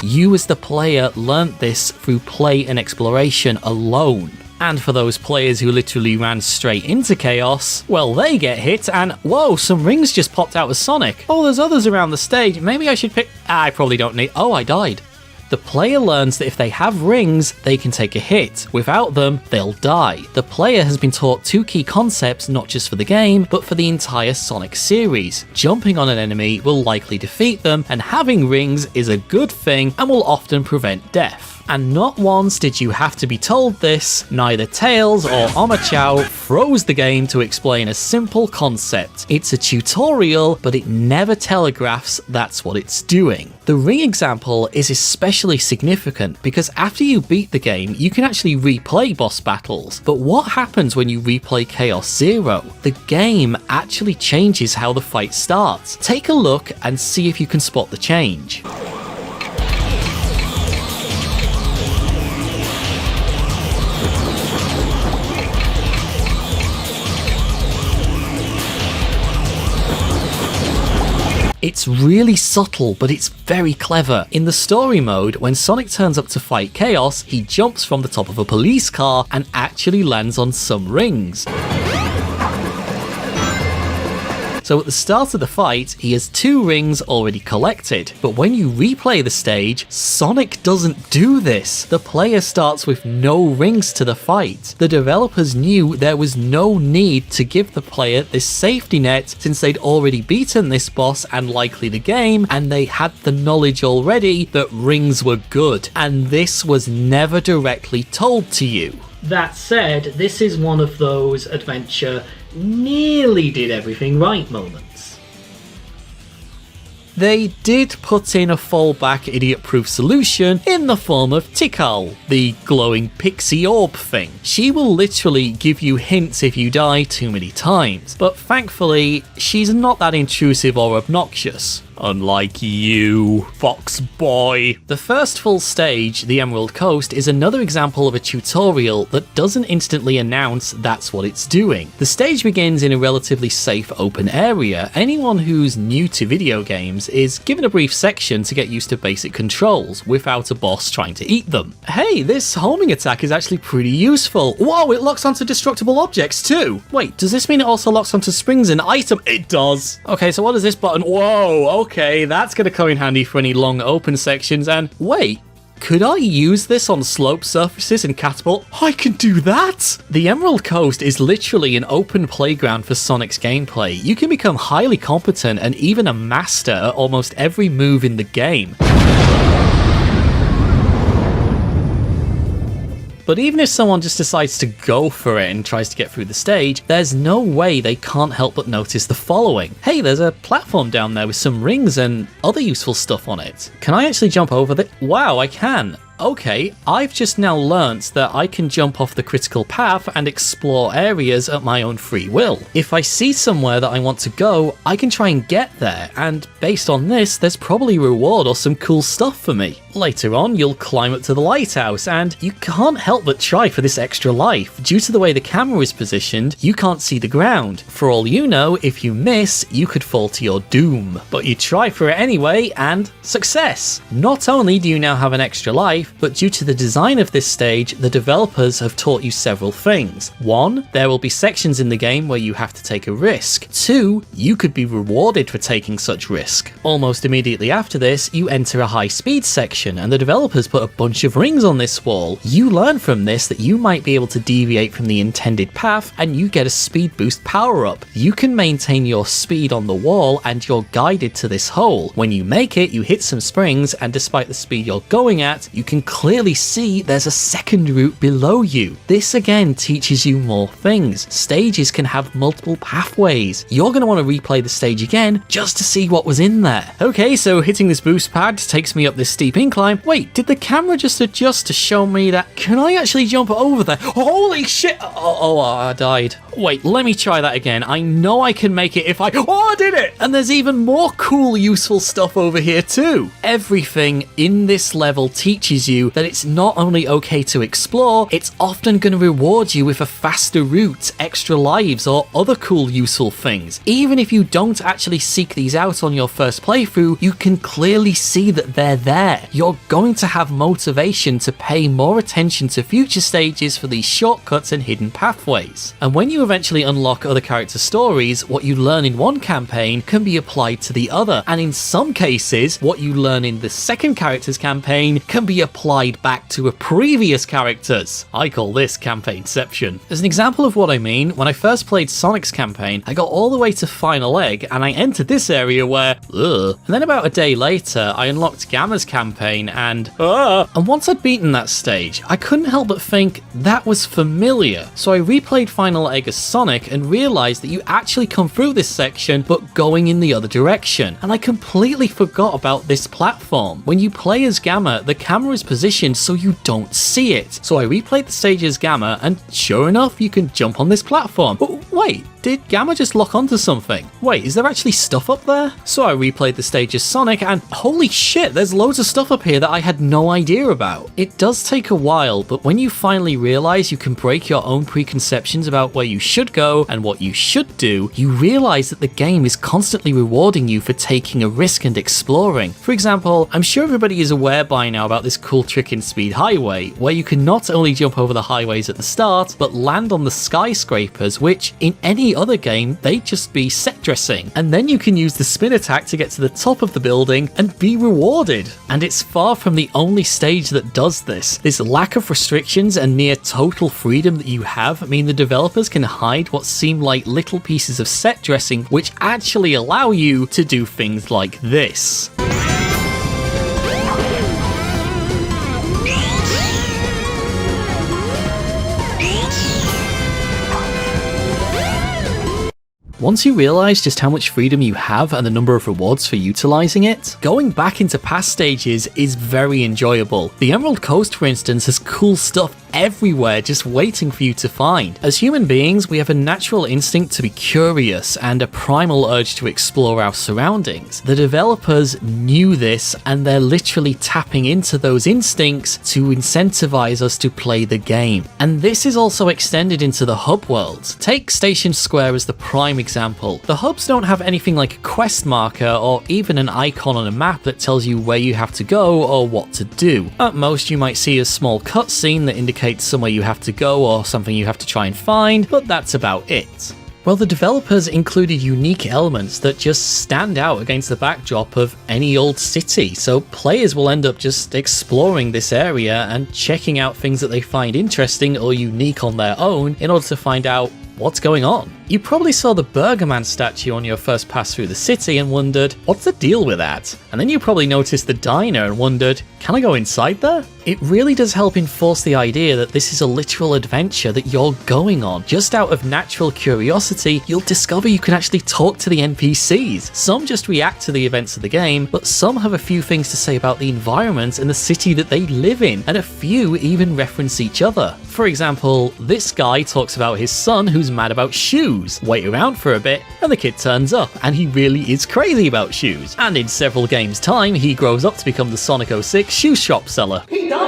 You as the player learnt this through play and exploration alone. And for those players who literally ran straight into Chaos, well, they get hit and, whoa, some rings just popped out of Sonic. Oh, there's others around the stage, maybe I should pick... I probably don't need... Oh, I died. The player learns that if they have rings, they can take a hit. Without them, they'll die. The player has been taught two key concepts not just for the game, but for the entire Sonic series. Jumping on an enemy will likely defeat them, and having rings is a good thing and will often prevent death. And not once did you have to be told this, neither Tails or Omochao froze the game to explain a simple concept. It's a tutorial, but it never telegraphs that's what it's doing. The ring example is especially significant because after you beat the game, you can actually replay boss battles. But what happens when you replay Chaos Zero? The game actually changes how the fight starts. Take a look and see if you can spot the change. It's really subtle, but it's very clever. In the story mode, when Sonic turns up to fight Chaos, he jumps from the top of a police car and actually lands on some rings. So at the start of the fight, he has 2 rings already collected. But when you replay the stage, Sonic doesn't do this. The player starts with no rings to the fight. The developers knew there was no need to give the player this safety net since they'd already beaten this boss and likely the game, and they had the knowledge already that rings were good. And this was never directly told to you. That said, this is one of those adventure nearly did everything right moments. They did put in a fallback idiot-proof solution in the form of Tikal, the glowing pixie orb thing. She will literally give you hints if you die too many times, but thankfully, she's not that intrusive or obnoxious. Unlike you, Fox Boy. The first full stage, the Emerald Coast, is another example of a tutorial that doesn't instantly announce that's what it's doing. The stage begins in a relatively safe open area. Anyone who's new to video games is given a brief section to get used to basic controls without a boss trying to eat them. Hey, this homing attack is actually pretty useful. Whoa, it locks onto destructible objects too. Wait, does this mean it also locks onto springs and item? It does. Okay, so what is this button? Whoa, okay, that's gonna come in handy for any long open sections. And wait, could I use this on slope surfaces and catapult? I can do that! The Emerald Coast is literally an open playground for Sonic's gameplay. You can become highly competent and even a master at almost every move in the game. But even if someone just decides to go for it and tries to get through the stage, there's no way they can't help but notice the following. Hey, there's a platform down there with some rings and other useful stuff on it. Can I actually jump over that? Wow, I can. Okay, I've just now learnt that I can jump off the critical path and explore areas at my own free will. If I see somewhere that I want to go, I can try and get there, and based on this, there's probably a reward or some cool stuff for me. Later on, you'll climb up to the lighthouse, and you can't help but try for this extra life. Due to the way the camera is positioned, you can't see the ground. For all you know, if you miss, you could fall to your doom. But you try for it anyway, and success! Not only do you now have an extra life, but due to the design of this stage, the developers have taught you several things. 1, there will be sections in the game where you have to take a risk. 2, you could be rewarded for taking such risk. Almost immediately after this, you enter a high speed section, and the developers put a bunch of rings on this wall. You learn from this that you might be able to deviate from the intended path, and you get a speed boost power up. You can maintain your speed on the wall, and you're guided to this hole. When you make it, you hit some springs, and despite the speed you're going at, you can clearly see there's a second route below you. This again teaches you more things. Stages can have multiple pathways. You're going to want to replay the stage again just to see what was in there. Okay, so hitting this boost pad takes me up this steep incline. Wait, did the camera just adjust to show me that? Can I actually jump over there? Holy shit! Oh, I died. Wait, let me try that again. I know I can make it if I... Oh, I did it! And there's even more cool, useful stuff over here too. Everything in this level teaches you that it's not only okay to explore, it's often going to reward you with a faster route, extra lives, or other cool, useful things. Even if you don't actually seek these out on your first playthrough, you can clearly see that they're there. You're going to have motivation to pay more attention to future stages for these shortcuts and hidden pathways. And when you eventually unlock other character stories, what you learn in one campaign can be applied to the other, and in some cases, what you learn in the second character's campaign can be applied back to a previous character's. I call this campaignception. As an example of what I mean, when I first played Sonic's campaign, I got all the way to Final Egg, and I entered this area where, and then about a day later, I unlocked Gamma's campaign, and once I'd beaten that stage, I couldn't help but think that was familiar. So I replayed Final Egg as Sonic and realised that you actually come through this section, but going in the other direction. And I completely forgot about this platform. When you play as Gamma, the camera is positioned so you don't see it. So I replayed the stage as Gamma, and sure enough, you can jump on this platform. But wait, did Gamma just lock onto something? Wait, is there actually stuff up there? So I replayed the stage as Sonic, and holy shit, there's loads of stuff up here that I had no idea about. It does take a while, but when you finally realise you can break your own preconceptions about where you should go and what you should do, you realise that the game is constantly rewarding you for taking a risk and exploring. For example, I'm sure everybody is aware by now about this cool trick in Speed Highway, where you can not only jump over the highways at the start, but land on the skyscrapers, which in any other game, they'd just be set dressing. And then you can use the spin attack to get to the top of the building and be rewarded. And it's far from the only stage that does this. This lack of restrictions and near total freedom that you have mean the developers can hide what seem like little pieces of set dressing, which actually allow you to do things like this. Once you realise just how much freedom you have and the number of rewards for utilising it, going back into past stages is very enjoyable. The Emerald Coast, for instance, has cool stuff everywhere just waiting for you to find. As human beings, we have a natural instinct to be curious and a primal urge to explore our surroundings. The developers knew this, and they're literally tapping into those instincts to incentivize us to play the game. And this is also extended into the hub worlds. Take Station Square as the prime example. The hubs don't have anything like a quest marker or even an icon on a map that tells you where you have to go or what to do. At most, you might see a small cutscene that indicates somewhere you have to go or something you have to try and find, but that's about it. Well, the developers included unique elements that just stand out against the backdrop of any old city, so players will end up just exploring this area and checking out things that they find interesting or unique on their own in order to find out what's going on. You probably saw the Burger Man statue on your first pass through the city and wondered, what's the deal with that? And then you probably noticed the diner and wondered, can I go inside there? It really does help enforce the idea that this is a literal adventure that you're going on. Just out of natural curiosity, you'll discover you can actually talk to the NPCs. Some just react to the events of the game, but some have a few things to say about the environment and the city that they live in, and a few even reference each other. For example, this guy talks about his son who's mad about shoes. Wait around for a bit, and the kid turns up, and he really is crazy about shoes. And in several games' time, he grows up to become the Sonic 06 shoe shop seller. He does!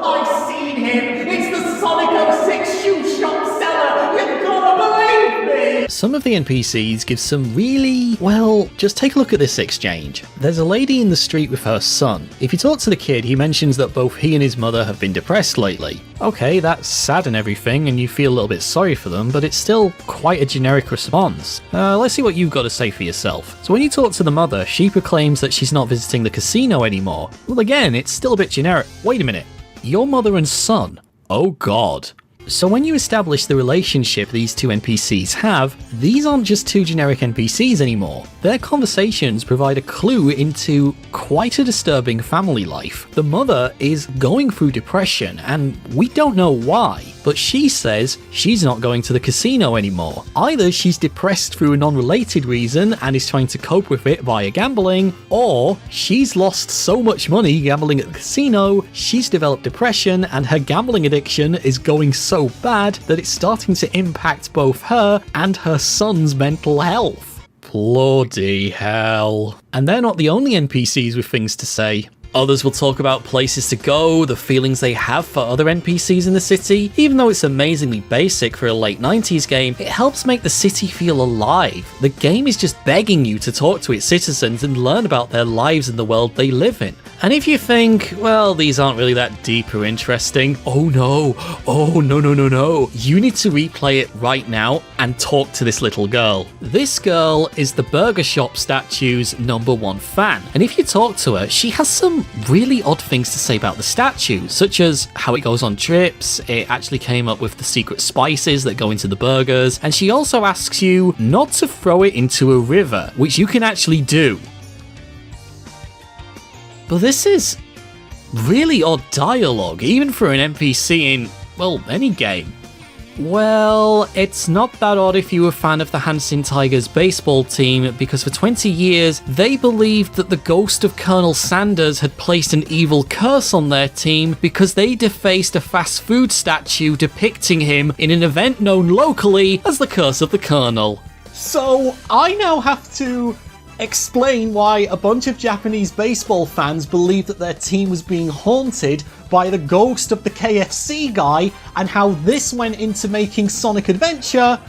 I've seen him! It's the Sonic 06 shoe shop seller! You've gotta believe me! Some of the NPCs give some really, well, just take a look at this exchange. There's a lady in the street with her son. If you talk to the kid, he mentions that both he and his mother have been depressed lately. Okay, that's sad and everything, and you feel a little bit sorry for them, but it's still quite a generic response. Let's see what you've got to say for yourself. So when you talk to the mother, she proclaims that she's not visiting the casino anymore. Well, again, it's still a bit generic. Wait a minute. Your mother and son? Oh god. So when you establish the relationship these two NPCs have, these aren't just two generic NPCs anymore. Their conversations provide a clue into quite a disturbing family life. The mother is going through depression, and we don't know why, but she says she's not going to the casino anymore. Either she's depressed through a non-related reason and is trying to cope with it via gambling, or she's lost so much money gambling at the casino, she's developed depression and her gambling addiction is going so bad that it's starting to impact both her and her son's mental health. Bloody hell. And they're not the only NPCs with things to say. Others will talk about places to go, the feelings they have for other NPCs in the city. Even though it's amazingly basic for a late 90s game, it helps make the city feel alive. The game is just begging you to talk to its citizens and learn about their lives and the world they live in. And if you think, well, these aren't really that deep or interesting, oh no, you need to replay it right now and talk to this little girl. This girl is the Burger Shop statue's #1 fan, and if you talk to her, she has some really odd things to say about the statue, such as how it goes on trips, it actually came up with the secret spices that go into the burgers, and she also asks you not to throw it into a river, which you can actually do. But this is really odd dialogue, even for an NPC in, well, any game. Well, it's not that odd if you were a fan of the Hanshin Tigers baseball team, because for 20 years, they believed that the ghost of Colonel Sanders had placed an evil curse on their team because they defaced a fast food statue depicting him in an event known locally as the Curse of the Colonel. So, I now have to explain why a bunch of Japanese baseball fans believed that their team was being haunted by the ghost of the KFC guy, and how this went into making Sonic Adventure,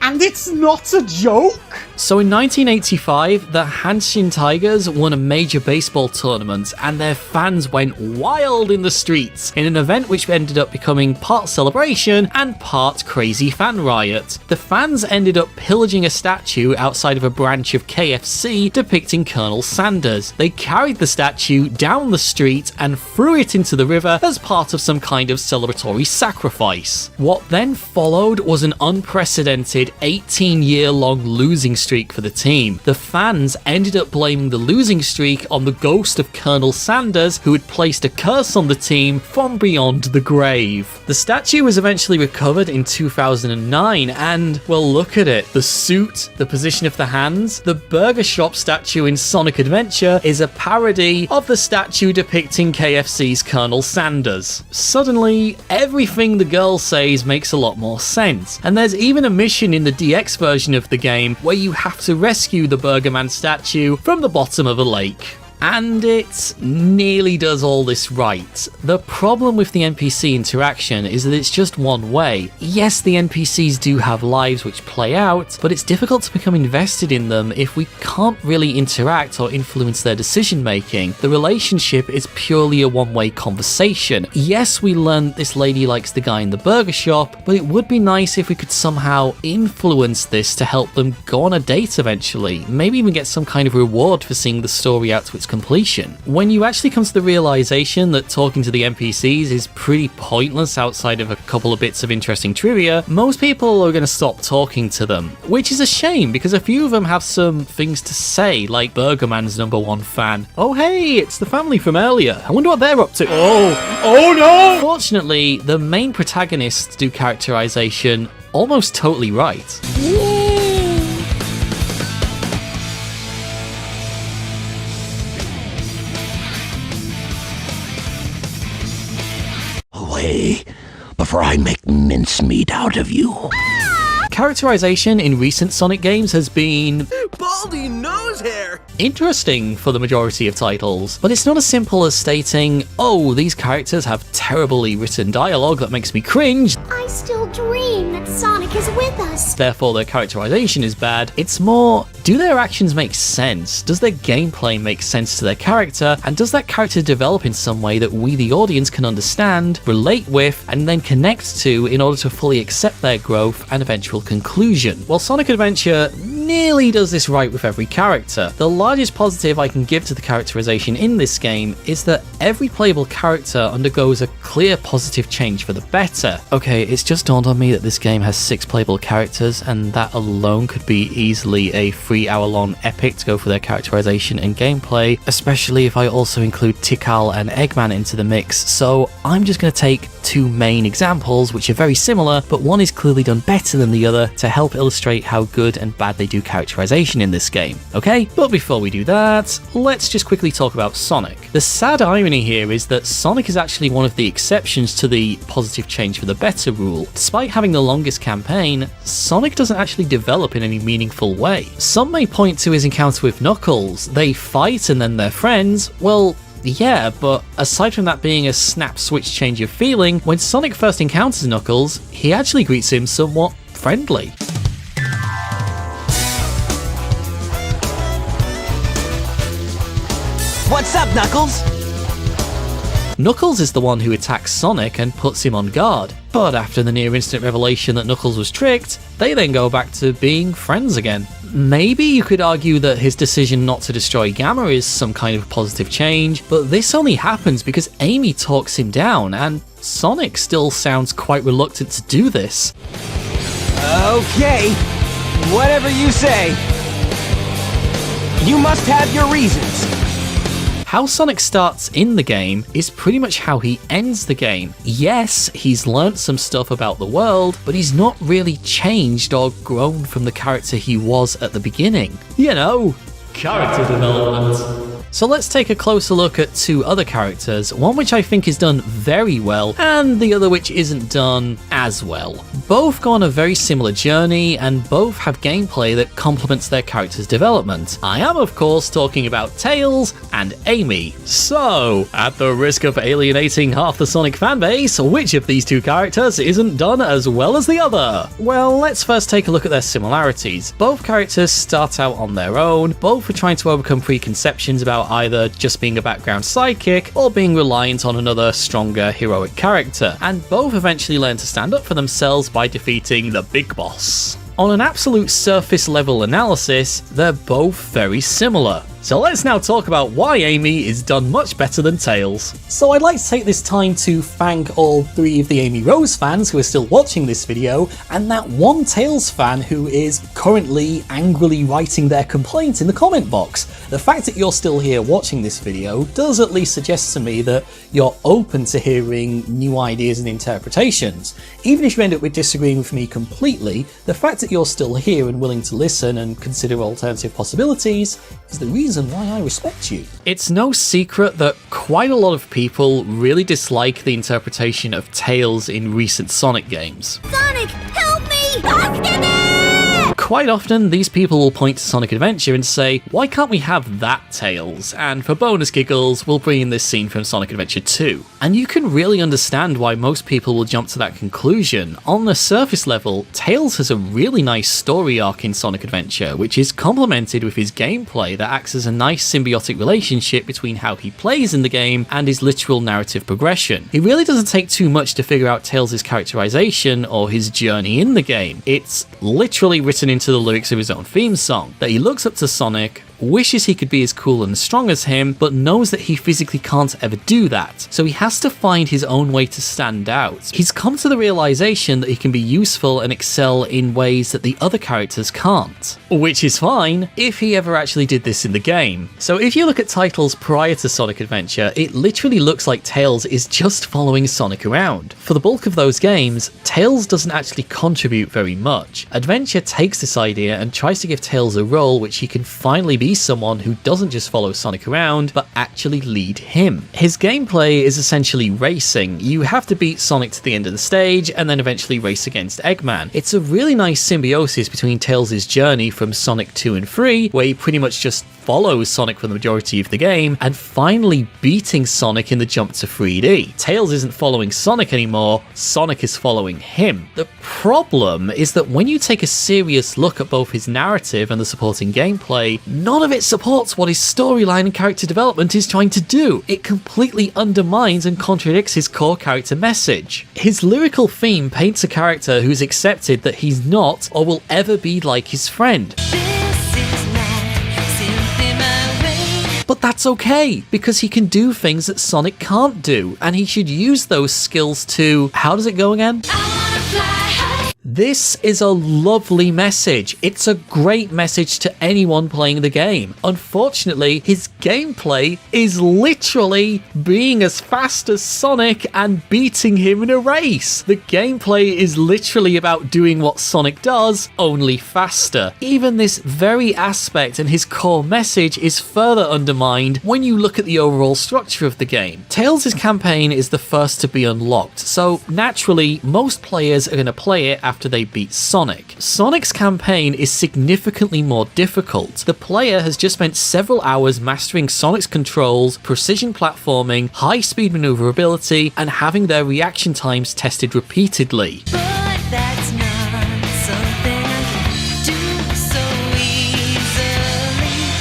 and it's not a joke? So in 1985, the Hanshin Tigers won a major baseball tournament, and their fans went wild in the streets in an event which ended up becoming part celebration and part crazy fan riot. The fans ended up pillaging a statue outside of a branch of KFC depicting Colonel Sanders. They carried the statue down the street and threw it into the river as part of some kind of celebratory sacrifice. What then followed was an unprecedented wide 18-year-long losing streak for the team. The fans ended up blaming the losing streak on the ghost of Colonel Sanders, who had placed a curse on the team from beyond the grave. The statue was eventually recovered in 2009, and, well, look at it. The suit, the position of the hands, the burger shop statue in Sonic Adventure is a parody of the statue depicting KFC's Colonel Sanders. Suddenly, everything the girl says makes a lot more sense, and there's even a mission in the DX version of the game where you have to rescue the Burger Man statue from the bottom of a lake. And it nearly does all this right. The problem with the NPC interaction is that it's just one way. Yes, the NPCs do have lives which play out, but it's difficult to become invested in them if we can't really interact or influence their decision making. The relationship is purely a one-way conversation. Yes, we learn this lady likes the guy in the burger shop, but it would be nice if we could somehow influence this to help them go on a date eventually. Maybe even get some kind of reward for seeing the story out to its completion. When you actually come to the realization that talking to the NPCs is pretty pointless outside of a couple of bits of interesting trivia, most people are going to stop talking to them, which is a shame because a few of them have some things to say, like Burger Man's #1 fan. Oh hey, it's the family from earlier. I wonder what they're up to. Oh no! Fortunately, the main protagonists do characterization almost totally right. Away, before I make mincemeat out of you. Characterization in recent Sonic games has been Baldy nose hair! interesting for the majority of titles, but it's not as simple as stating, oh, these characters have terribly written dialogue that makes me cringe, I still dream that Sonic is with us. therefore their characterization is bad. It's more, do their actions make sense? Does their gameplay make sense to their character? And does that character develop in some way that we, the audience, can understand, relate with, and then connect to in order to fully accept their growth and eventual conclusion? Well, Sonic Adventure nearly does this right with every character. The largest positive I can give to the characterization in this game is that every playable character undergoes a clear positive change for the better. Okay, it's just dawned on me that this game has 6 playable characters, and that alone could be easily a 3-hour-long epic to go for their characterization and gameplay, especially if I also include Tikal and Eggman into the mix, so I'm just going to take 2 main examples which are very similar, but one is clearly done better than the other to help illustrate how good and bad they do characterization in this game, okay? But before we do that, let's just quickly talk about Sonic. The sad irony here is that Sonic is actually one of the exceptions to the positive change for the better rule. Despite having the longest campaign, Sonic doesn't actually develop in any meaningful way. Some may point to his encounter with Knuckles. They fight and then they're friends. Well, yeah, but aside from that being a snap switch change of feeling, when Sonic first encounters Knuckles, he actually greets him somewhat friendly. What's up, Knuckles? Knuckles is the one who attacks Sonic and puts him on guard, but after the near-instant revelation that Knuckles was tricked, they then go back to being friends again. Maybe you could argue that his decision not to destroy Gamma is some kind of positive change, but this only happens because Amy talks him down, and Sonic still sounds quite reluctant to do this. Okay, whatever you say. You must have your reasons. How Sonic starts in the game is pretty much how he ends the game. Yes, he's learnt some stuff about the world, but he's not really changed or grown from the character he was at the beginning. You know, character development. So let's take a closer look at 2 other characters, one which I think is done very well, and the other which isn't done as well. Both go on a very similar journey, and both have gameplay that complements their character's development. I am, of course, talking about Tails and Amy. So, at the risk of alienating half the Sonic fanbase, which of these 2 characters isn't done as well as the other? Well, let's first take a look at their similarities. Both characters start out on their own, both are trying to overcome preconceptions about either just being a background sidekick or being reliant on another stronger heroic character, and both eventually learn to stand up for themselves by defeating the big boss. On an absolute surface level analysis, they're both very similar. So let's now talk about why Amy is done much better than Tails. So I'd like to take this time to thank all 3 of the Amy Rose fans who are still watching this video, and that one Tails fan who is currently angrily writing their complaint in the comment box. The fact that you're still here watching this video does at least suggest to me that you're open to hearing new ideas and interpretations. Even if you end up with disagreeing with me completely, the fact that you're still here and willing to listen and consider alternative possibilities is the reason why I respect you. It's no secret that quite a lot of people really dislike the interpretation of Tails in recent Sonic games. Sonic, help me! Basket! Quite often, these people will point to Sonic Adventure and say, why can't we have that Tails? And for bonus giggles, we'll bring in this scene from Sonic Adventure 2. And you can really understand why most people will jump to that conclusion. On the surface level, Tails has a really nice story arc in Sonic Adventure, which is complemented with his gameplay that acts as a nice symbiotic relationship between how he plays in the game and his literal narrative progression. It really doesn't take too much to figure out Tails' characterization or his journey in the game. It's literally written into the lyrics of his own theme song, that he looks up to Sonic, wishes he could be as cool and strong as him, but knows that he physically can't ever do that, so he has to find his own way to stand out. He's come to the realization that he can be useful and excel in ways that the other characters can't. Which is fine, if he ever actually did this in the game. So if you look at titles prior to Sonic Adventure, it literally looks like Tails is just following Sonic around. For the bulk of those games, Tails doesn't actually contribute very much. Adventure takes this idea and tries to give Tails a role which he can finally be someone who doesn't just follow Sonic around, but actually lead him. His gameplay is essentially racing. You have to beat Sonic to the end of the stage, and then eventually race against Eggman. It's a really nice symbiosis between Tails' journey from Sonic 2 and 3, where he pretty much just follows Sonic for the majority of the game, and finally beating Sonic in the jump to 3D. Tails isn't following Sonic anymore, Sonic is following him. The problem is that when you take a serious look at both his narrative and the supporting gameplay, none of it supports what his storyline and character development is trying to do. It completely undermines and contradicts his core character message. His lyrical theme paints a character who's accepted that he's not or will ever be like his friend. But that's okay, because he can do things that Sonic can't do, and he should use those skills to... How does it go again? This is a lovely message. It's a great message to anyone playing the game. Unfortunately, his gameplay is literally being as fast as Sonic and beating him in a race. The gameplay is literally about doing what Sonic does, only faster. Even this very aspect and his core message is further undermined when you look at the overall structure of the game. Tails' campaign is the first to be unlocked, so naturally, most players are going to play it after they beat Sonic. Sonic's campaign is significantly more difficult. The player has just spent several hours mastering Sonic's controls, precision platforming, high-speed maneuverability, and having their reaction times tested repeatedly. But that's not something I do so easily.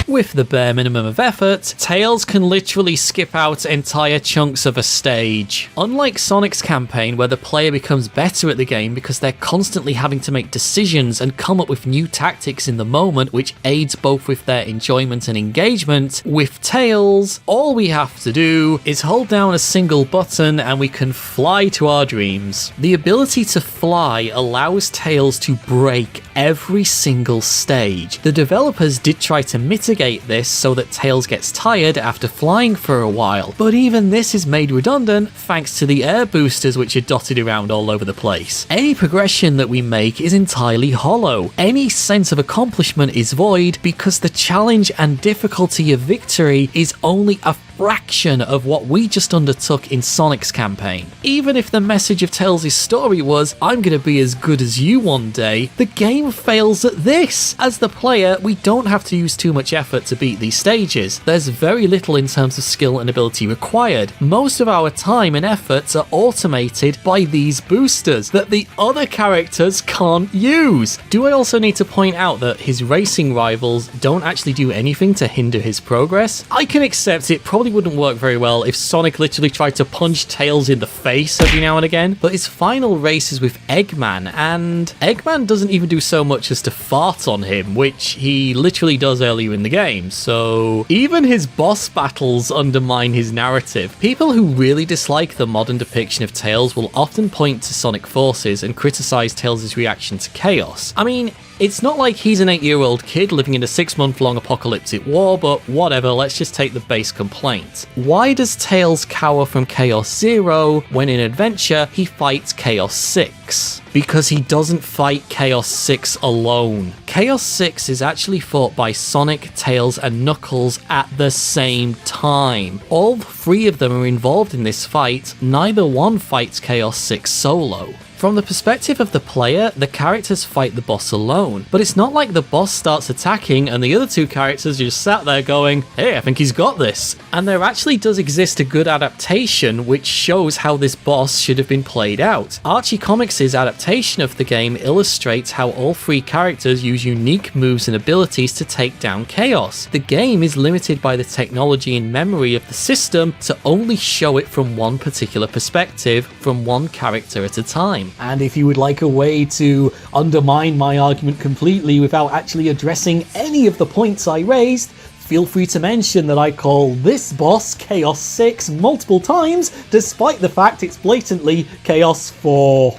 With the bare minimum of effort, Tails can literally skip out entire chunks of a stage. Unlike Sonic's campaign, where the player becomes better at the game because they're constantly having to make decisions and come up with new tactics in the moment, which aids both with their enjoyment and engagement, with Tails, all we have to do is hold down a single button and we can fly to our dreams. The ability to fly allows Tails to break every single stage. The developers did try to mitigate this so that Tails gets tired after flying for a while, but even this is made redundant thanks to the air boosters which are dotted around all over the place. Any progression that we make is entirely hollow. Any sense of accomplishment is void because the challenge and difficulty of victory is only a fraction of what we just undertook in Sonic's campaign. Even if the message of Tails' story was, I'm gonna be as good as you one day, the game fails at this. As the player, we don't have to use too much effort to beat these stages. There's very little in terms of skill and ability required. Most of our time and efforts are automated by these boosters that the other characters can't use. Do I also need to point out that his racing rivals don't actually do anything to hinder his progress? I can accept it probably probably wouldn't work very well if Sonic literally tried to punch Tails in the face every now and again, but his final race is with Eggman, and Eggman doesn't even do so much as to fart on him, which he literally does earlier in the game, so even his boss battles undermine his narrative. People who really dislike the modern depiction of Tails will often point to Sonic Forces and criticize Tails' reaction to chaos. I mean, it's not like he's an 8-year-old kid living in a 6-month-long apocalyptic war, but whatever, let's just take the base complaint. Why does Tails cower from Chaos Zero when in Adventure he fights Chaos 6? Because he doesn't fight Chaos 6 alone. Chaos 6 is actually fought by Sonic, Tails, and Knuckles at the same time. All three of them are involved in this fight, neither one fights Chaos 6 solo. From the perspective of the player, the characters fight the boss alone, but it's not like the boss starts attacking and the other two characters just sat there going, hey, I think he's got this. And there actually does exist a good adaptation which shows how this boss should have been played out. Archie Comics' adaptation of the game illustrates how all three characters use unique moves and abilities to take down Chaos. The game is limited by the technology and memory of the system to only show it from one particular perspective, from one character at a time. And if you would like a way to undermine my argument completely without actually addressing any of the points I raised, feel free to mention that I call this boss Chaos 6 multiple times, despite the fact it's blatantly Chaos 4.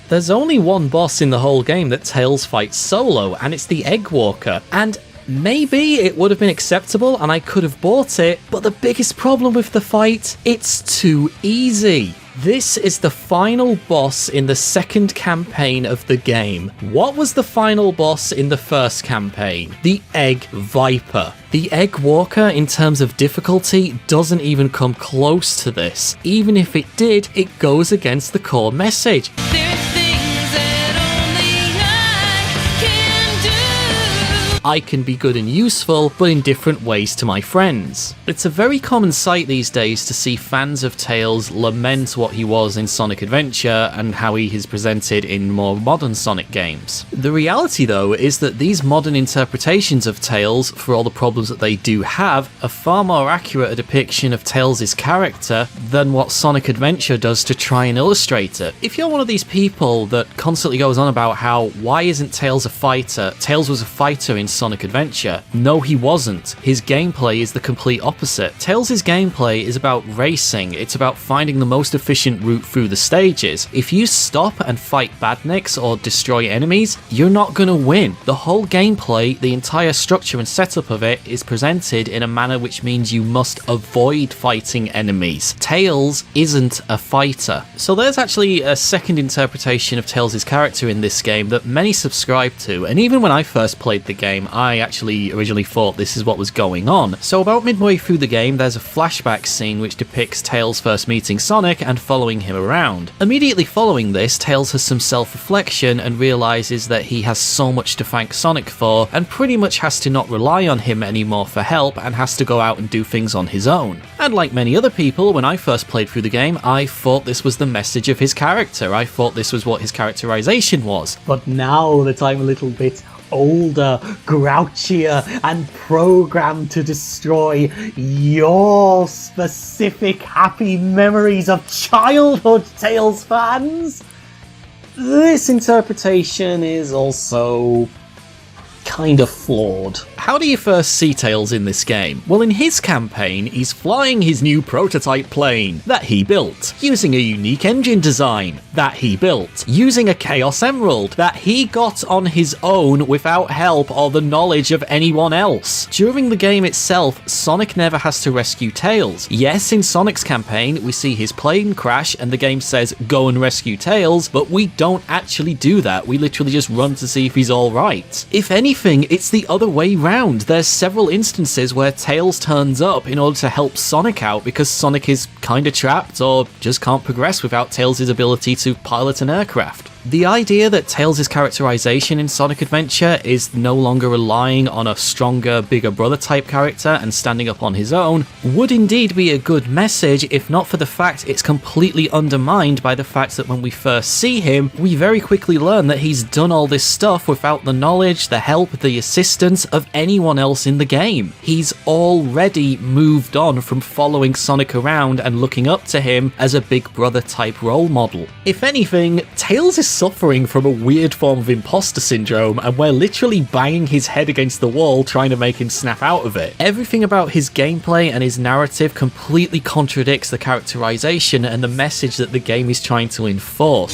There's only one boss in the whole game that Tails fights solo, and it's the Egg Walker. And maybe it would have been acceptable and I could have bought it, but the biggest problem with the fight, it's too easy. This is the final boss in the second campaign of the game. What was the final boss in the first campaign? The Egg Viper. The Egg Walker, in terms of difficulty, doesn't even come close to this. Even if it did, it goes against the core message. I can be good and useful, but in different ways to my friends. It's a very common sight these days to see fans of Tails lament what he was in Sonic Adventure and how he is presented in more modern Sonic games. The reality though is that these modern interpretations of Tails, for all the problems that they do have, are far more accurate a depiction of Tails' character than what Sonic Adventure does to try and illustrate it. If you're one of these people that constantly goes on about how, why isn't Tails a fighter? Tails was a fighter in Sonic Adventure. No, he wasn't. His gameplay is the complete opposite. Tails' gameplay is about racing. It's about finding the most efficient route through the stages. If you stop and fight Badniks or destroy enemies, you're not gonna win. The whole gameplay, the entire structure and setup of it is presented in a manner which means you must avoid fighting enemies. Tails isn't a fighter. So there's actually a second interpretation of Tails' character in this game that many subscribe to, and even when I first played the game, I actually originally thought this is what was going on. So about midway through the game, there's a flashback scene which depicts Tails first meeting Sonic and following him around. Immediately following this, Tails has some self-reflection and realizes that he has so much to thank Sonic for, and pretty much has to not rely on him anymore for help and has to go out and do things on his own. And like many other people, when I first played through the game, I thought this was the message of his character. I thought this was what his characterization was. But now that I'm a little bit older, grouchier, and programmed to destroy your specific happy memories of childhood, Tails fans, this interpretation is also kind of flawed. How do you first see Tails in this game? Well, in his campaign, he's flying his new prototype plane that he built, using a unique engine design that he built, using a Chaos Emerald that he got on his own without help or the knowledge of anyone else. During the game itself, Sonic never has to rescue Tails. Yes, in Sonic's campaign, we see his plane crash and the game says, go and rescue Tails, but we don't actually do that. We literally just run to see if he's alright. If anything, it's the other way round. There's several instances where Tails turns up in order to help Sonic out because Sonic is kinda trapped or just can't progress without Tails' ability to pilot an aircraft. The idea that Tails' characterization in Sonic Adventure is no longer relying on a stronger, bigger brother type character and standing up on his own would indeed be a good message, if not for the fact it's completely undermined by the fact that when we first see him, we very quickly learn that he's done all this stuff without the knowledge, the help, the assistance of anyone else in the game. He's already moved on from following Sonic around and looking up to him as a big brother type role model. If anything, Tails is suffering from a weird form of imposter syndrome, and we're literally banging his head against the wall trying to make him snap out of it. Everything about his gameplay and his narrative completely contradicts the characterization and the message that the game is trying to enforce.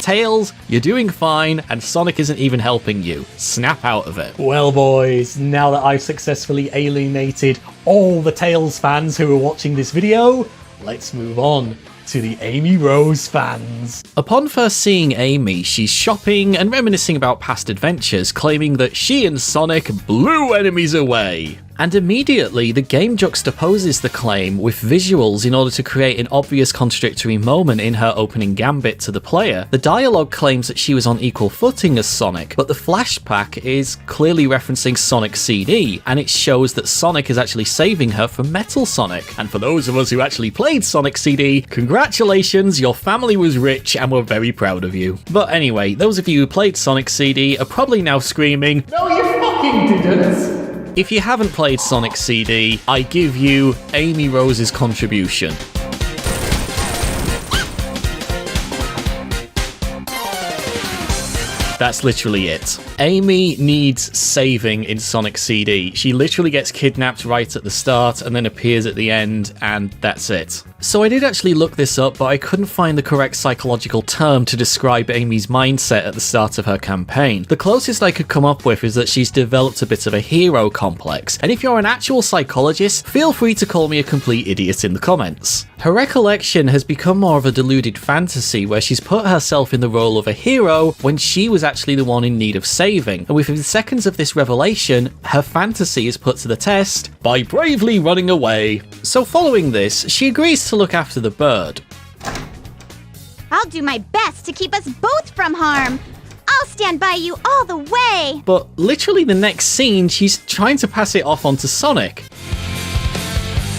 Tails, you're doing fine, and Sonic isn't even helping you. Snap out of it. Well, boys, now that I've successfully alienated all the Tails fans who are watching this video, let's move on to the Amy Rose fans. Upon first seeing Amy, she's shopping and reminiscing about past adventures, claiming that she and Sonic blew enemies away. And immediately, the game juxtaposes the claim with visuals in order to create an obvious contradictory moment in her opening gambit to the player. The dialogue claims that she was on equal footing as Sonic, but the flashback is clearly referencing Sonic CD, and it shows that Sonic is actually saving her from Metal Sonic. And for those of us who actually played Sonic CD, congratulations, your family was rich and we're very proud of you. But anyway, those of you who played Sonic CD are probably now screaming, "No, you fucking didn't!" If you haven't played Sonic CD, I give you Amy Rose's contribution. That's literally it. Amy needs saving in Sonic CD. She literally gets kidnapped right at the start and then appears at the end, and that's it. So I did actually look this up, but I couldn't find the correct psychological term to describe Amy's mindset at the start of her campaign. The closest I could come up with is that she's developed a bit of a hero complex, and if you're an actual psychologist, feel free to call me a complete idiot in the comments. Her recollection has become more of a deluded fantasy where she's put herself in the role of a hero when she was actually the one in need of saving, and within seconds of this revelation, her fantasy is put to the test by bravely running away. So following this, she agrees to look after the bird. I'll do my best to keep us both from harm. I'll stand by you all the way. But literally the next scene, she's trying to pass it off onto Sonic.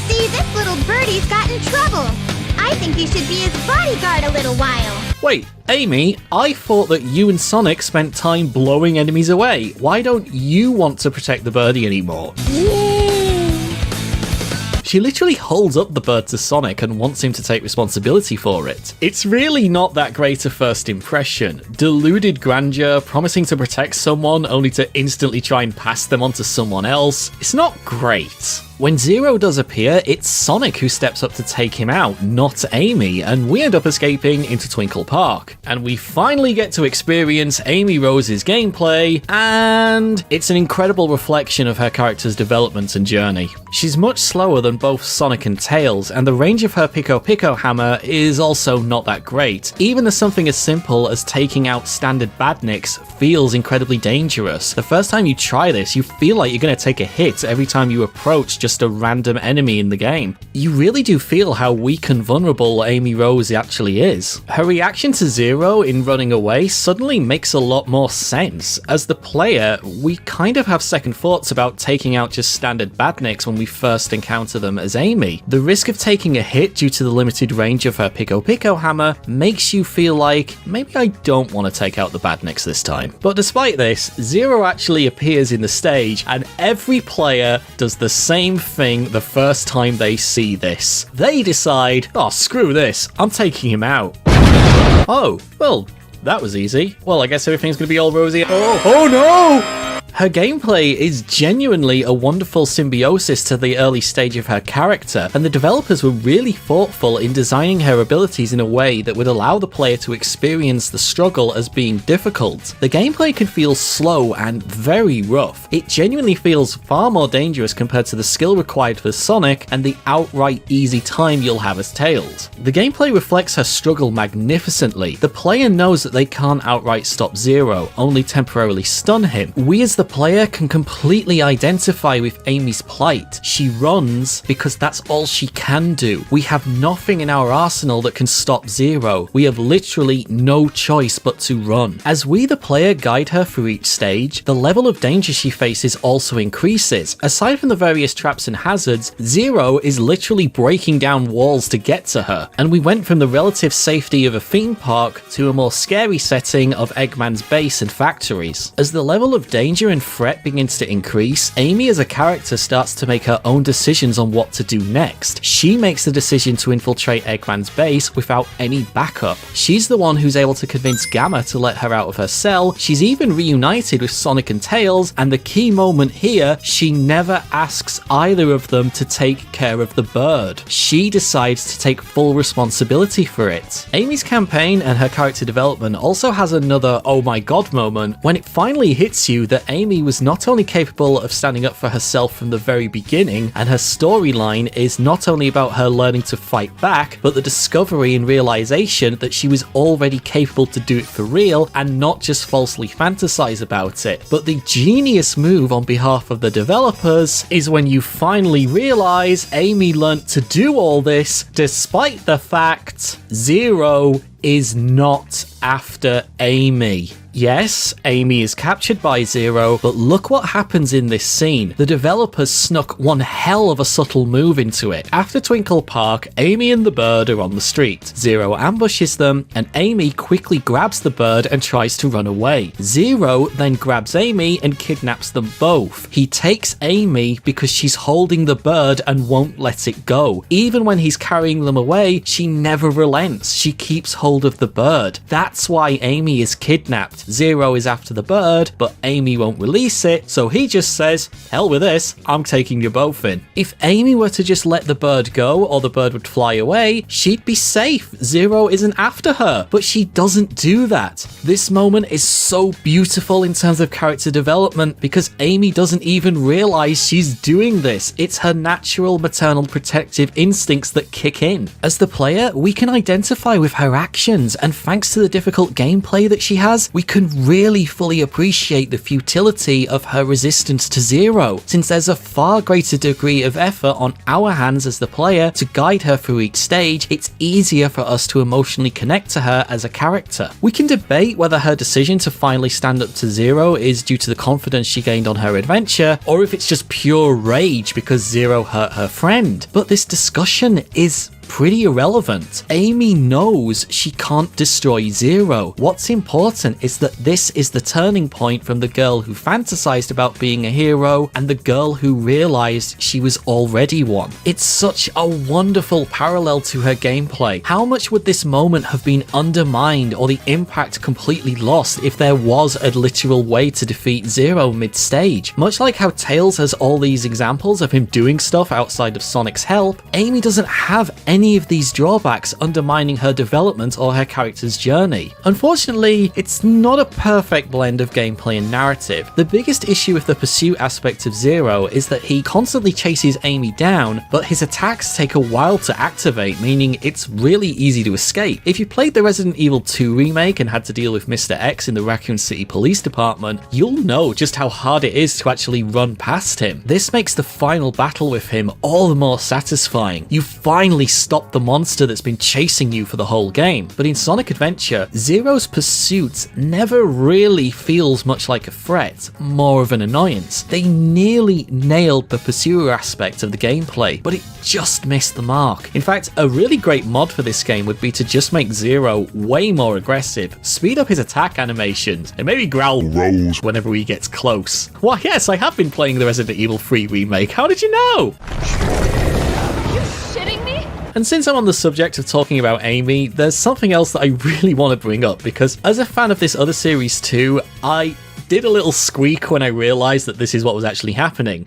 See, this little birdie's got in trouble. I think you should be his bodyguard a little while. Wait, Amy, I thought that you and Sonic spent time blowing enemies away. Why don't you want to protect the birdie anymore? She literally holds up the bird to Sonic and wants him to take responsibility for it. It's really not that great a first impression. Deluded grandeur, promising to protect someone only to instantly try and pass them on to someone else. It's not great. When Zero does appear, it's Sonic who steps up to take him out, not Amy, and we end up escaping into Twinkle Park. And we finally get to experience Amy Rose's gameplay, and it's an incredible reflection of her character's development and journey. She's much slower than both Sonic and Tails, and the range of her Pico Pico hammer is also not that great. Even as something as simple as taking out standard Badniks feels incredibly dangerous. The first time you try this, you feel like you're going to take a hit every time you approach just a random enemy in the game. You really do feel how weak and vulnerable Amy Rose actually is. Her reaction to Zero in running away suddenly makes a lot more sense. As the player, we kind of have second thoughts about taking out just standard Badniks when we first encounter them as Amy. The risk of taking a hit due to the limited range of her Pico Pico hammer makes you feel like, maybe I don't want to take out the Badniks this time. But despite this, Zero actually appears in the stage, and every player does the same thing the first time they see this. They decide, oh, screw this, I'm taking him out. Oh, well, that was easy. Well, I guess everything's gonna be all rosy. Oh no! Her gameplay is genuinely a wonderful symbiosis to the early stage of her character, and the developers were really thoughtful in designing her abilities in a way that would allow the player to experience the struggle as being difficult. The gameplay can feel slow and very rough. It genuinely feels far more dangerous compared to the skill required for Sonic and the outright easy time you'll have as Tails. The gameplay reflects her struggle magnificently. The player knows that they can't outright stop Zero, only temporarily stun him. We as the the player can completely identify with Amy's plight. She runs because that's all she can do. We have nothing in our arsenal that can stop Zero. We have literally no choice but to run. As we the player guide her through each stage, the level of danger she faces also increases. Aside from the various traps and hazards, Zero is literally breaking down walls to get to her, and we went from the relative safety of a theme park to a more scary setting of Eggman's base and factories. As the level of danger and threat begins to increase, Amy as a character starts to make her own decisions on what to do next. She makes the decision to infiltrate Eggman's base without any backup. She's the one who's able to convince Gamma to let her out of her cell. She's even reunited with Sonic and Tails, and the key moment here, she never asks either of them to take care of the bird. She decides to take full responsibility for it. Amy's campaign and her character development also has another oh my god moment when it finally hits you that Amy was not only capable of standing up for herself from the very beginning, and her storyline is not only about her learning to fight back, but the discovery and realization that she was already capable to do it for real and not just falsely fantasize about it. But the genius move on behalf of the developers is when you finally realize Amy learnt to do all this despite the fact Zero is not after Amy. Yes, Amy is captured by Zero, but look what happens in this scene. The developers snuck one hell of a subtle move into it. After Twinkle Park, Amy and the bird are on the street. Zero ambushes them, and Amy quickly grabs the bird and tries to run away. Zero then grabs Amy and kidnaps them both. He takes Amy because she's holding the bird and won't let it go. Even when he's carrying them away, she never relents. She keeps hold of the bird. That's why Amy is kidnapped. Zero is after the bird, but Amy won't release it, so he just says, hell with this, I'm taking you both in. If Amy were to just let the bird go, or the bird would fly away, she'd be safe. Zero isn't after her, but she doesn't do that. This moment is so beautiful in terms of character development because Amy doesn't even realize she's doing this. It's her natural maternal protective instincts that kick in. As the player, we can identify with her actions, and thanks to the difficult gameplay that she has, we can really fully appreciate the futility of her resistance to Zero, since there's a far greater degree of effort on our hands as the player to guide her through each stage. It's easier for us to emotionally connect to her as a character. We can debate whether her decision to finally stand up to Zero is due to the confidence she gained on her adventure, or if it's just pure rage because Zero hurt her friend. But this discussion is pretty irrelevant. Amy knows she can't destroy Zero. What's important is that this is the turning point from the girl who fantasized about being a hero and the girl who realized she was already one. It's such a wonderful parallel to her gameplay. How much would this moment have been undermined or the impact completely lost if there was a literal way to defeat Zero mid-stage? Much like how Tails has all these examples of him doing stuff outside of Sonic's help, Amy doesn't have any of these drawbacks undermining her development or her character's journey. Unfortunately, it's not a perfect blend of gameplay and narrative. The biggest issue with the pursuit aspect of Zero is that he constantly chases Amy down, but his attacks take a while to activate, meaning it's really easy to escape. If you played the Resident Evil 2 remake and had to deal with Mr. X in the Raccoon City Police Department, you'll know just how hard it is to actually run past him. This makes the final battle with him all the more satisfying. You finally stop the monster that's been chasing you for the whole game. But in Sonic Adventure, Zero's pursuit never really feels much like a threat, more of an annoyance. They nearly nailed the pursuer aspect of the gameplay, but it just missed the mark. In fact, a really great mod for this game would be to just make Zero way more aggressive, speed up his attack animations, and maybe growl "Rose" whenever he gets close. Why yes, I have been playing the Resident Evil 3 remake, how did you know? And since I'm on the subject of talking about Amy, there's something else that I really want to bring up, because as a fan of this other series too, I did a little squeak when I realised that this is what was actually happening.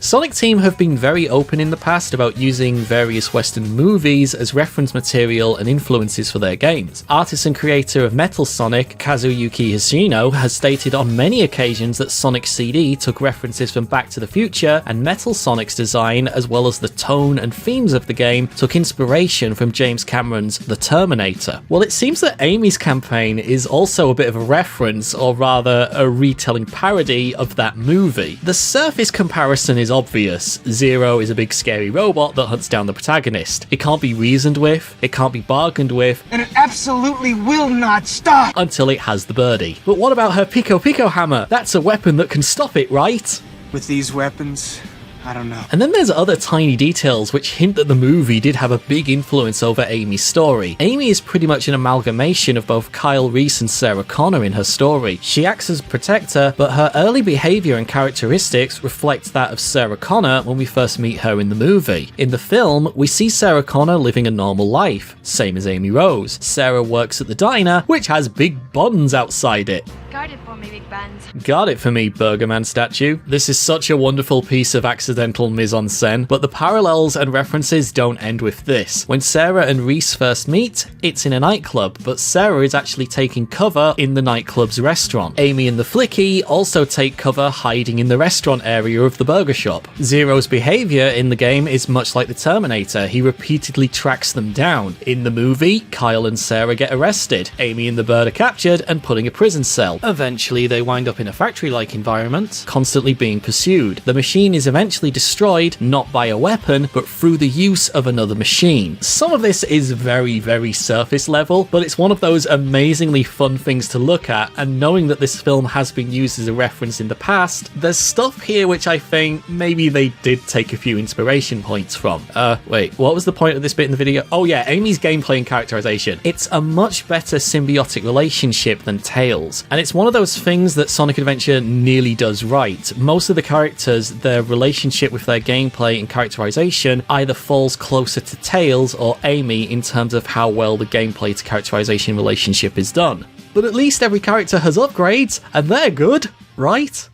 Sonic Team have been very open in the past about using various Western movies as reference material and influences for their games. Artist and creator of Metal Sonic, Kazuyuki Hoshino, has stated on many occasions that Sonic CD took references from Back to the Future, and Metal Sonic's design, as well as the tone and themes of the game, took inspiration from James Cameron's The Terminator. Well, it seems that Amy's campaign is also a bit of a reference, or rather a retelling parody of that movie. The surface comparison is obvious. Zero is a big scary robot that hunts down the protagonist. It can't be reasoned with, it can't be bargained with, And it absolutely will not stop! until it has the birdie. But what about her Pico Pico hammer? That's a weapon that can stop it, right? With these weapons, I don't know. And then there's other tiny details which hint that the movie did have a big influence over Amy's story. Amy is pretty much an amalgamation of both Kyle Reese and Sarah Connor in her story. She acts as a protector, but her early behaviour and characteristics reflect that of Sarah Connor when we first meet her in the movie. In the film, we see Sarah Connor living a normal life, same as Amy Rose. Sarah works at the diner, which has big buns outside it. Guard it for me, Big Buns. Got it for me, Burgerman statue. This is such a wonderful piece of accidental mise-en-scène, but the parallels and references don't end with this. When Sarah and Reese first meet, it's in a nightclub, but Sarah is actually taking cover in the nightclub's restaurant. Amy and the Flicky also take cover hiding in the restaurant area of the burger shop. Zero's behaviour in the game is much like the Terminator. He repeatedly tracks them down. In the movie, Kyle and Sarah get arrested. Amy and the bird are captured and put in a prison cell. Eventually, they wind up in a factory-like environment, constantly being pursued. The machine is eventually destroyed, not by a weapon, but through the use of another machine. Some of this is very, very surface level, but it's one of those amazingly fun things to look at, and knowing that this film has been used as a reference in the past, there's stuff here which I think maybe they did take a few inspiration points from. Wait, what was the point of this bit in the video? Oh yeah, Amy's gameplay and characterization. It's a much better symbiotic relationship than Tails, and it's one of those things that Sonic Adventure nearly does right. Most of the characters, their relationship with their gameplay and characterization either falls closer to Tails or Amy in terms of how well the gameplay to characterization relationship is done. But at least every character has upgrades, and they're good, right?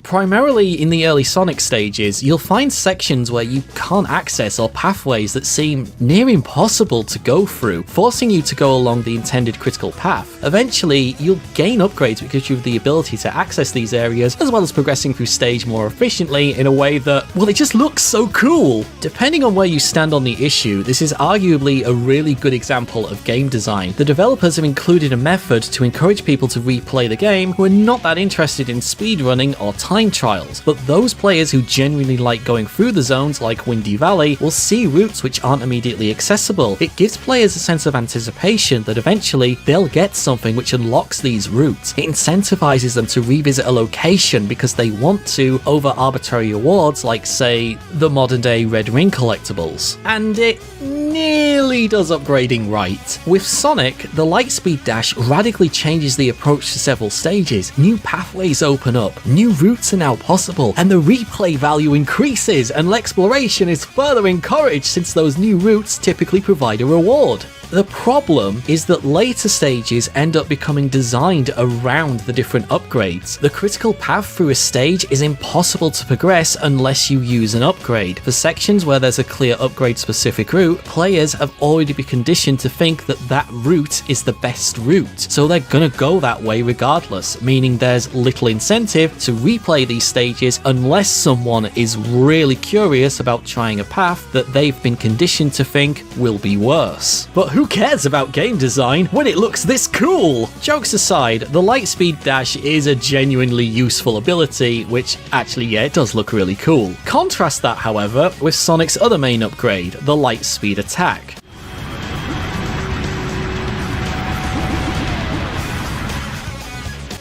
Primarily in the early Sonic stages, you'll find sections where you can't access or pathways that seem near impossible to go through, forcing you to go along the intended critical path. Eventually, you'll gain upgrades because you have the ability to access these areas, as well as progressing through stage more efficiently in a way that, well, it just looks so cool. Depending on where you stand on the issue, this is arguably a really good example of game design. The developers have included a method to encourage people to replay the game who are not that interested in speedrunning or time trials, but those players who genuinely like going through the zones like Windy Valley will see routes which aren't immediately accessible. It gives players a sense of anticipation that eventually they'll get something which unlocks these routes. It incentivizes them to revisit a location because they want to over arbitrary awards like, say, the modern day Red Ring collectibles. And it nearly does upgrading right. With Sonic, the Lightspeed Dash radically changes the approach to several stages. New pathways open up, new routes are now possible, and the replay value increases, and exploration is further encouraged since those new routes typically provide a reward. The problem is that later stages end up becoming designed around the different upgrades. The critical path through a stage is impossible to progress unless you use an upgrade. For sections where there's a clear upgrade specific route, players have already been conditioned to think that that route is the best route, so they're gonna go that way regardless, meaning there's little incentive to replay these stages unless someone is really curious about trying a path that they've been conditioned to think will be worse. But who cares about game design when it looks this cool? Jokes aside, the Lightspeed Dash is a genuinely useful ability, which actually, yeah, it does look really cool. Contrast that, however, with Sonic's other main upgrade, the Lightspeed Attack.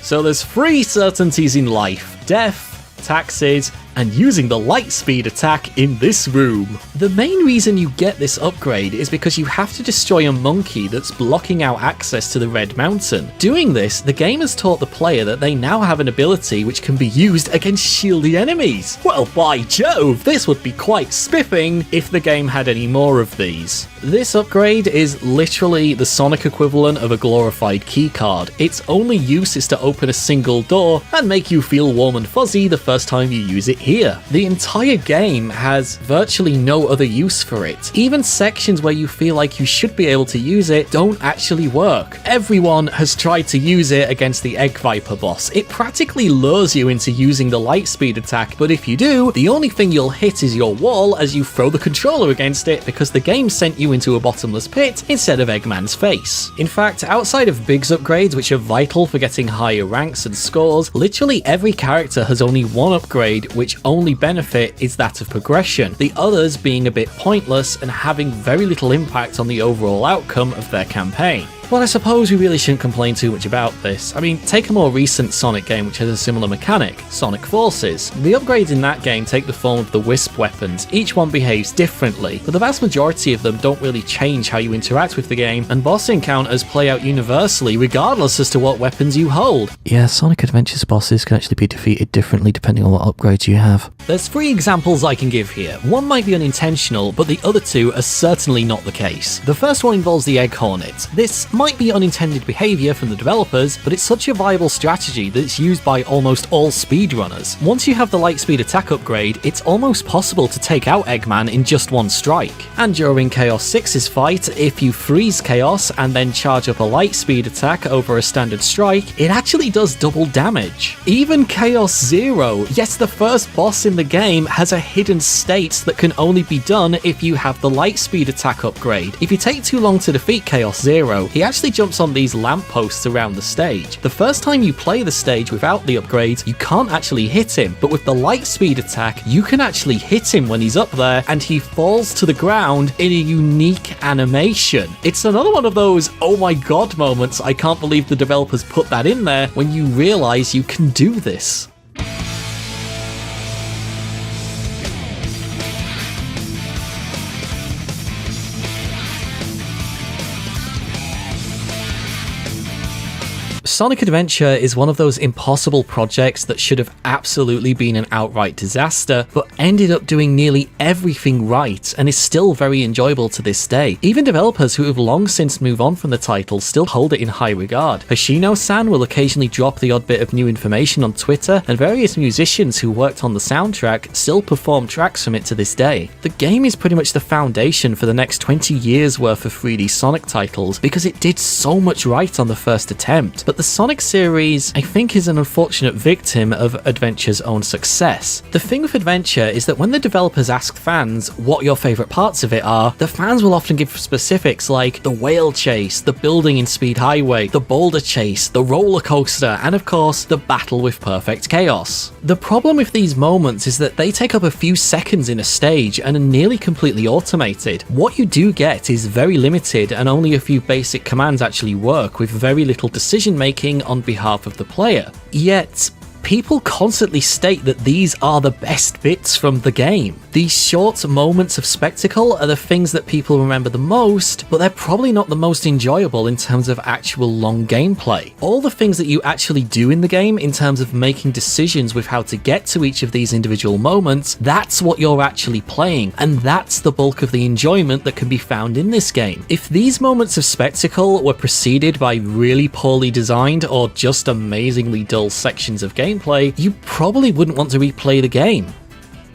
So there's three certainties in life: death, taxes, and using the light speed attack in this room. The main reason you get this upgrade is because you have to destroy a monkey that's blocking out access to the Red Mountain. Doing this, the game has taught the player that they now have an ability which can be used against shieldy enemies. Well, by Jove, this would be quite spiffing if the game had any more of these. This upgrade is literally the Sonic equivalent of a glorified keycard. Its only use is to open a single door and make you feel warm and fuzzy the first time you use it here. The entire game has virtually no other use for it. Even sections where you feel like you should be able to use it don't actually work. Everyone has tried to use it against the Egg Viper boss. It practically lures you into using the light speed attack, but if you do, the only thing you'll hit is your wall as you throw the controller against it because the game sent you into a bottomless pit instead of Eggman's face. In fact, outside of Big's upgrades, which are vital for getting higher ranks and scores, literally every character has only one upgrade which only benefit is that of progression, the others being a bit pointless and having very little impact on the overall outcome of their campaign. Well, I suppose we really shouldn't complain too much about this. I mean, take a more recent Sonic game which has a similar mechanic, Sonic Forces. The upgrades in that game take the form of the Wisp weapons. Each one behaves differently, but the vast majority of them don't really change how you interact with the game, and boss encounters play out universally regardless as to what weapons you hold. Yeah, Sonic Adventure's bosses can actually be defeated differently depending on what upgrades you have. There's 3 examples I can give here. One might be unintentional, but the other 2 are certainly not the case. The first one involves the Egg Hornet. This might be unintended behavior from the developers, but it's such a viable strategy that it's used by almost all speedrunners. Once you have the light speed attack upgrade, it's almost possible to take out Eggman in just one strike. And during Chaos 6's fight, if you freeze Chaos and then charge up a light speed attack over a standard strike, it actually does double damage. Even Chaos Zero, yes, the first boss in the game, has a hidden state that can only be done if you have the light speed attack upgrade. If you take too long to defeat Chaos Zero, he actually jumps on these lampposts around the stage. The first time you play the stage without the upgrades, you can't actually hit him, but with the light speed attack, you can actually hit him when he's up there, and he falls to the ground in a unique animation. It's another one of those oh my god moments. I can't believe the developers put that in there when you realize you can do this. Sonic Adventure is one of those impossible projects that should have absolutely been an outright disaster, but ended up doing nearly everything right and is still very enjoyable to this day. Even developers who have long since moved on from the title still hold it in high regard. Hoshino-san will occasionally drop the odd bit of new information on Twitter, and various musicians who worked on the soundtrack still perform tracks from it to this day. The game is pretty much the foundation for the next 20 years worth of 3D Sonic titles because it did so much right on the first attempt, but the Sonic series, I think, is an unfortunate victim of Adventure's own success. The thing with Adventure is that when the developers ask fans what your favourite parts of it are, the fans will often give specifics like the whale chase, the building in Speed Highway, the boulder chase, the roller coaster, and of course, the battle with Perfect Chaos. The problem with these moments is that they take up a few seconds in a stage and are nearly completely automated. What you do get is very limited, and only a few basic commands actually work, with very little decision making on behalf of the player. Yet, people constantly state that these are the best bits from the game. These short moments of spectacle are the things that people remember the most, but they're probably not the most enjoyable in terms of actual long gameplay. All the things that you actually do in the game in terms of making decisions with how to get to each of these individual moments, that's what you're actually playing, and that's the bulk of the enjoyment that can be found in this game. If these moments of spectacle were preceded by really poorly designed or just amazingly dull sections of gameplay, you probably wouldn't want to replay the game.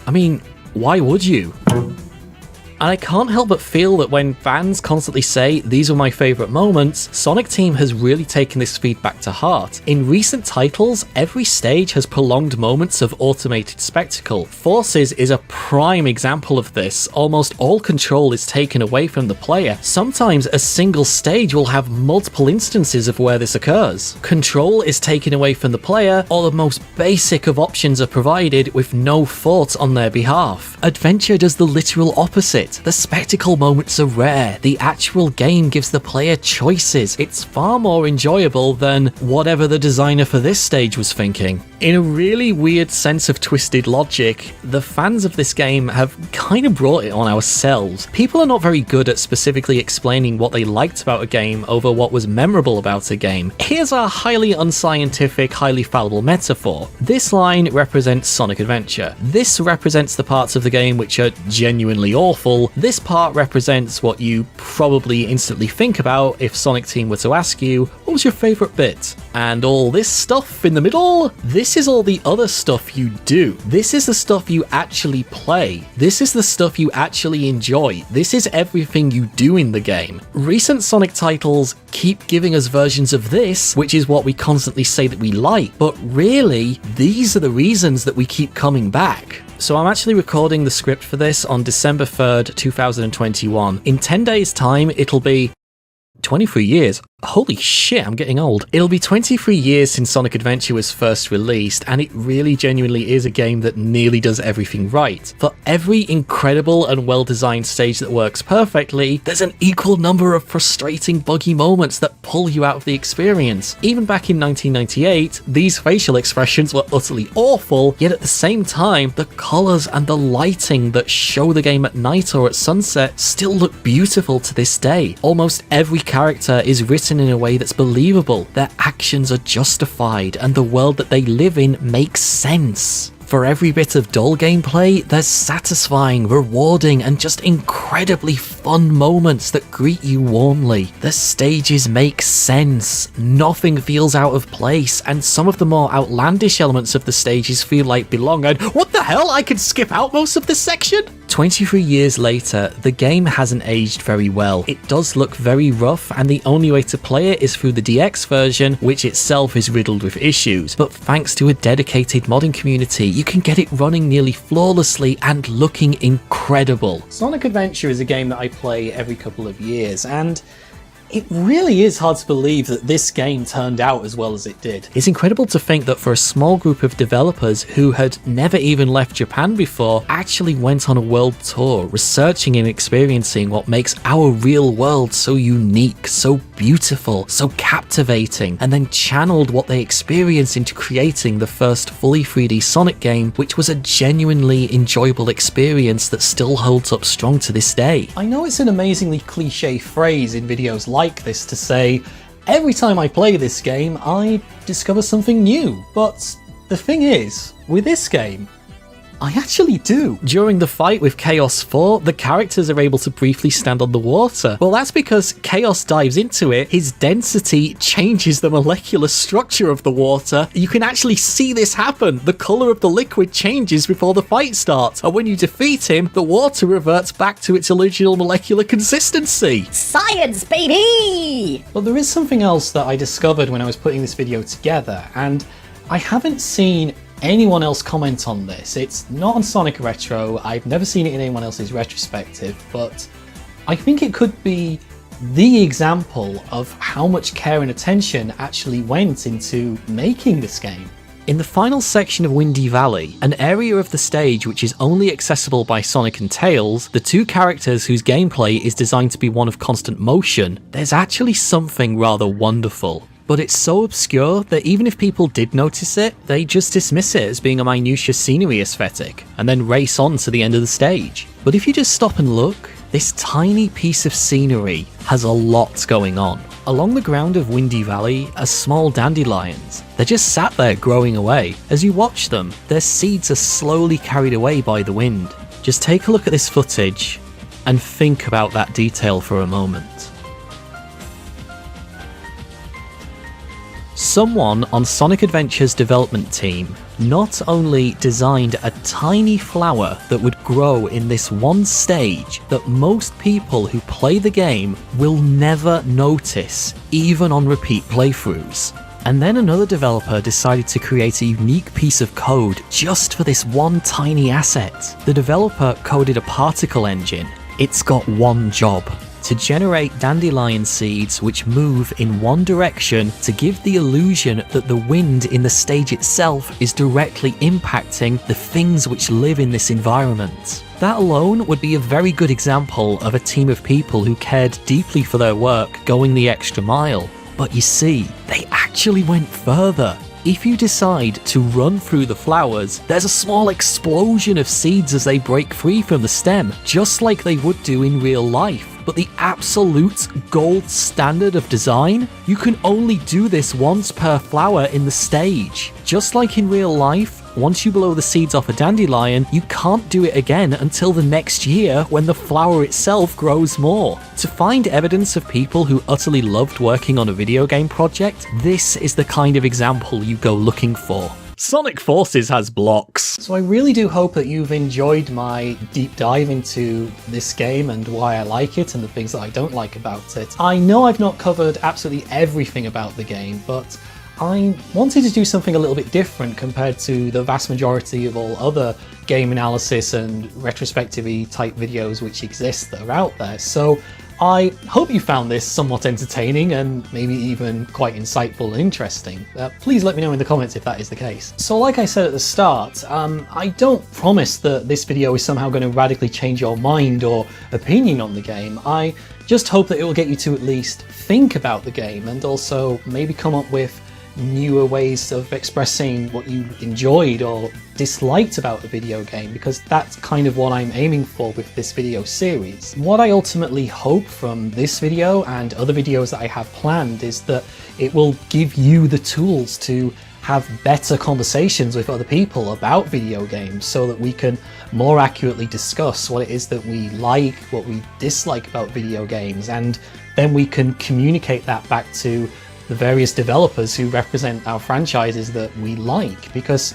I mean, why would you? And I can't help but feel that when fans constantly say these are my favourite moments, Sonic Team has really taken this feedback to heart. In recent titles, every stage has prolonged moments of automated spectacle. Forces is a prime example of this. Almost all control is taken away from the player. Sometimes a single stage will have multiple instances of where this occurs. Control is taken away from the player, or the most basic of options are provided with no thought on their behalf. Adventure does the literal opposite. it. The spectacle moments are rare. The actual game gives the player choices. It's far more enjoyable than whatever the designer for this stage was thinking. In a really weird sense of twisted logic, the fans of this game have kind of brought it on ourselves. People are not very good at specifically explaining what they liked about a game over what was memorable about a game. Here's a highly unscientific, highly fallible metaphor. This line represents Sonic Adventure. This represents the parts of the game which are genuinely awful. This part represents what you probably instantly think about if Sonic Team were to ask you, what was your favourite bit? And all this stuff in the middle? This is all the other stuff you do. This is the stuff you actually play. This is the stuff you actually enjoy. This is everything you do in the game. Recent Sonic titles keep giving us versions of this, which is what we constantly say that we like, but really, these are the reasons that we keep coming back. So I'm actually recording the script for this on December 3rd, 2021. In 10 days' time, it'll be 23 years. Holy shit, I'm getting old. It'll be 23 years since Sonic Adventure was first released, and it really genuinely is a game that nearly does everything right. For every incredible and well-designed stage that works perfectly, there's an equal number of frustrating, buggy moments that pull you out of the experience. Even back in 1998, these facial expressions were utterly awful, yet at the same time, the colours and the lighting that show the game at night or at sunset still look beautiful to this day. Almost every character is written in a way that's believable, their actions are justified, and the world that they live in makes sense. For every bit of dull gameplay, there's satisfying, rewarding, and just incredibly fun moments that greet you warmly. The stages make sense, nothing feels out of place, and some of the more outlandish elements of the stages feel like belong, and what the hell, I can skip out most of this section? 23 years later, the game hasn't aged very well. It does look very rough, and the only way to play it is through the DX version, which itself is riddled with issues. But thanks to a dedicated modding community, you can get it running nearly flawlessly and looking incredible. Sonic Adventure is a game that I play every couple of years, and it really is hard to believe that this game turned out as well as it did. It's incredible to think that for a small group of developers who had never even left Japan before, actually went on a world tour, researching and experiencing what makes our real world so unique, so beautiful, so captivating, and then channeled what they experienced into creating the first fully 3D Sonic game, which was a genuinely enjoyable experience that still holds up strong to this day. I know it's an amazingly cliche phrase in videos like this to say, every time I play this game, I discover something new. But the thing is, with this game, I actually do. During the fight with Chaos 4, the characters are able to briefly stand on the water. Well, that's because Chaos dives into it, his density changes the molecular structure of the water. You can actually see this happen. The colour of the liquid changes before the fight starts, and when you defeat him, the water reverts back to its original molecular consistency. Science, baby! Well, there is something else that I discovered when I was putting this video together, and I haven't seen anyone else comment on this. It's not on Sonic Retro, I've never seen it in anyone else's retrospective, but I think it could be the example of how much care and attention actually went into making this game. In the final section of Windy Valley, an area of the stage which is only accessible by Sonic and Tails, the two characters whose gameplay is designed to be one of constant motion, there's actually something rather wonderful. But it's so obscure that even if people did notice it, they just dismiss it as being a minutiae scenery aesthetic, and then race on to the end of the stage. But if you just stop and look, this tiny piece of scenery has a lot going on. Along the ground of Windy Valley are small dandelions. They're just sat there growing away. As you watch them, their seeds are slowly carried away by the wind. Just take a look at this footage and think about that detail for a moment. Someone on Sonic Adventure's development team not only designed a tiny flower that would grow in this one stage that most people who play the game will never notice, even on repeat playthroughs. And then another developer decided to create a unique piece of code just for this one tiny asset. The developer coded a particle engine. It's got one job: to generate dandelion seeds which move in one direction to give the illusion that the wind in the stage itself is directly impacting the things which live in this environment. That alone would be a very good example of a team of people who cared deeply for their work going the extra mile. But you see, they actually went further. If you decide to run through the flowers, there's a small explosion of seeds as they break free from the stem, just like they would do in real life. But the absolute gold standard of design, you can only do this once per flower in the stage. Just like in real life, once you blow the seeds off a dandelion, you can't do it again until the next year when the flower itself grows more. To find evidence of people who utterly loved working on a video game project, this is the kind of example you go looking for. Sonic Forces has blocks. So I really do hope that you've enjoyed my deep dive into this game and why I like it and the things that I don't like about it. I know I've not covered absolutely everything about the game, but I wanted to do something a little bit different compared to the vast majority of all other game analysis and retrospective-y type videos which exist that are out there. So I hope you found this somewhat entertaining and maybe even quite insightful and interesting. Please let me know in the comments if that is the case. So like I said at the start, I don't promise that this video is somehow going to radically change your mind or opinion on the game. I just hope that it will get you to at least think about the game and also maybe come up with newer ways of expressing what you enjoyed or disliked about the video game, because that's kind of what I'm aiming for with this video series. What I ultimately hope from this video and other videos that I have planned is that it will give you the tools to have better conversations with other people about video games so that we can more accurately discuss what it is that we like, what we dislike about video games, and then we can communicate that back to the various developers who represent our franchises that we like, because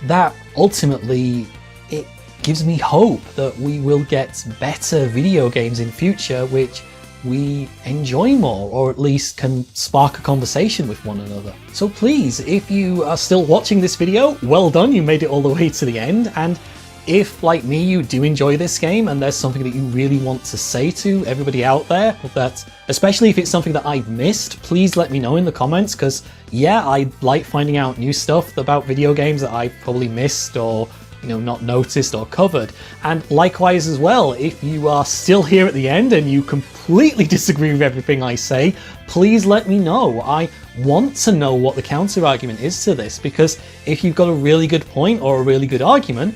that ultimately, it gives me hope that we will get better video games in future which we enjoy more, or at least can spark a conversation with one another. So please, if you are still watching this video, well done, you made it all the way to the end, and if, like me, you do enjoy this game and there's something that you really want to say to everybody out there, that, especially if it's something that I've missed, please let me know in the comments, because yeah, I like finding out new stuff about video games that I've probably missed or, you know, not noticed or covered. And likewise as well, if you are still here at the end and you completely disagree with everything I say, please let me know. I want to know what the counter argument is to this, because if you've got a really good point or a really good argument,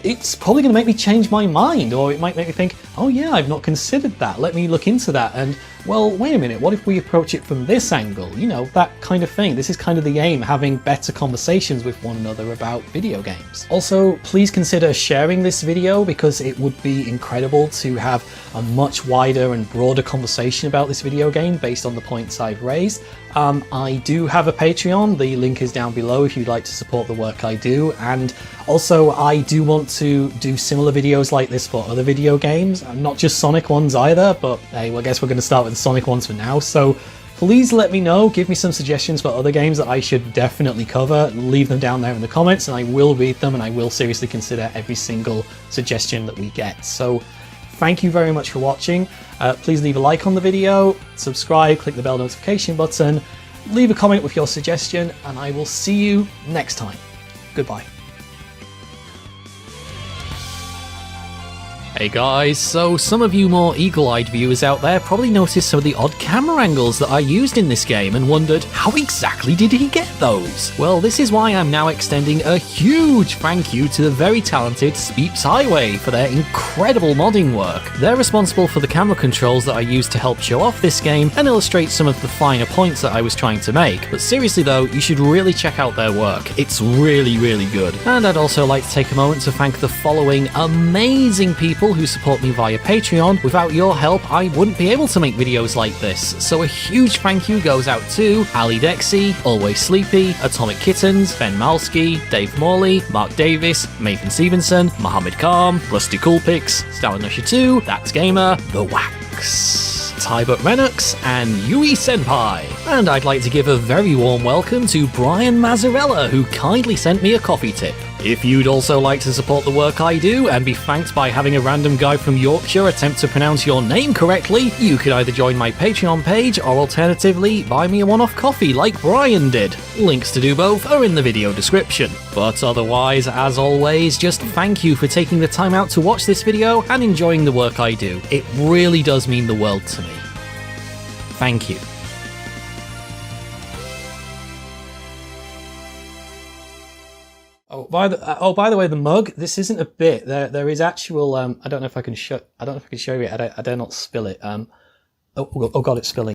it's probably going to make me change my mind, or it might make me think, oh yeah, I've not considered that, let me look into that, and well, wait a minute, what if we approach it from this angle? You know, that kind of thing. This is kind of the aim, having better conversations with one another about video games. Also, please consider sharing this video, because it would be incredible to have a much wider and broader conversation about this video game based on the points I've raised. I do have a Patreon, the link is down below if you'd like to support the work I do, and also I do want to do similar videos like this for other video games, not just Sonic ones either, but hey, well, I guess we're going to start with the Sonic ones for now. So please let me know, give me some suggestions for other games that I should definitely cover, leave them down there in the comments and I will read them and I will seriously consider every single suggestion that we get. So thank you very much for watching. Please leave a like on the video, subscribe, click the bell notification button, leave a comment with your suggestion, and I will see you next time. Goodbye. Hey guys, so some of you more eagle-eyed viewers out there probably noticed some of the odd camera angles that I used in this game and wondered, how exactly did he get those? Well, this is why I'm now extending a huge thank you to the very talented Speeps Highway for their incredible modding work. They're responsible for the camera controls that I used to help show off this game and illustrate some of the finer points that I was trying to make. But seriously though, you should really check out their work. It's really, really good. And I'd also like to take a moment to thank the following amazing people who support me via Patreon. Without your help, I wouldn't be able to make videos like this. So a huge thank you goes out to Ali Dexy, Always Sleepy, Atomic Kittens, Ben Malski, Dave Morley, Mark Davis, Nathan Stevenson, Mohammed Khan, Rusty Coolpix, Stalinusha 2, That's Gamer, The Wax, Tybut Renux, and Yui Senpai. And I'd like to give a very warm welcome to Brian Mazzarella, who kindly sent me a coffee tip. If you'd also like to support the work I do and be thanked by having a random guy from Yorkshire attempt to pronounce your name correctly, you can either join my Patreon page or alternatively buy me a one-off coffee like Brian did. Links to do both are in the video description. But otherwise, as always, just thank you for taking the time out to watch this video and enjoying the work I do. It really does mean the world to me. Thank you. By the way, the mug. This isn't a bit. There is actual. I don't know if I can show. I don't know if I can show you it. I dare not spill it. Oh god, it's spilling.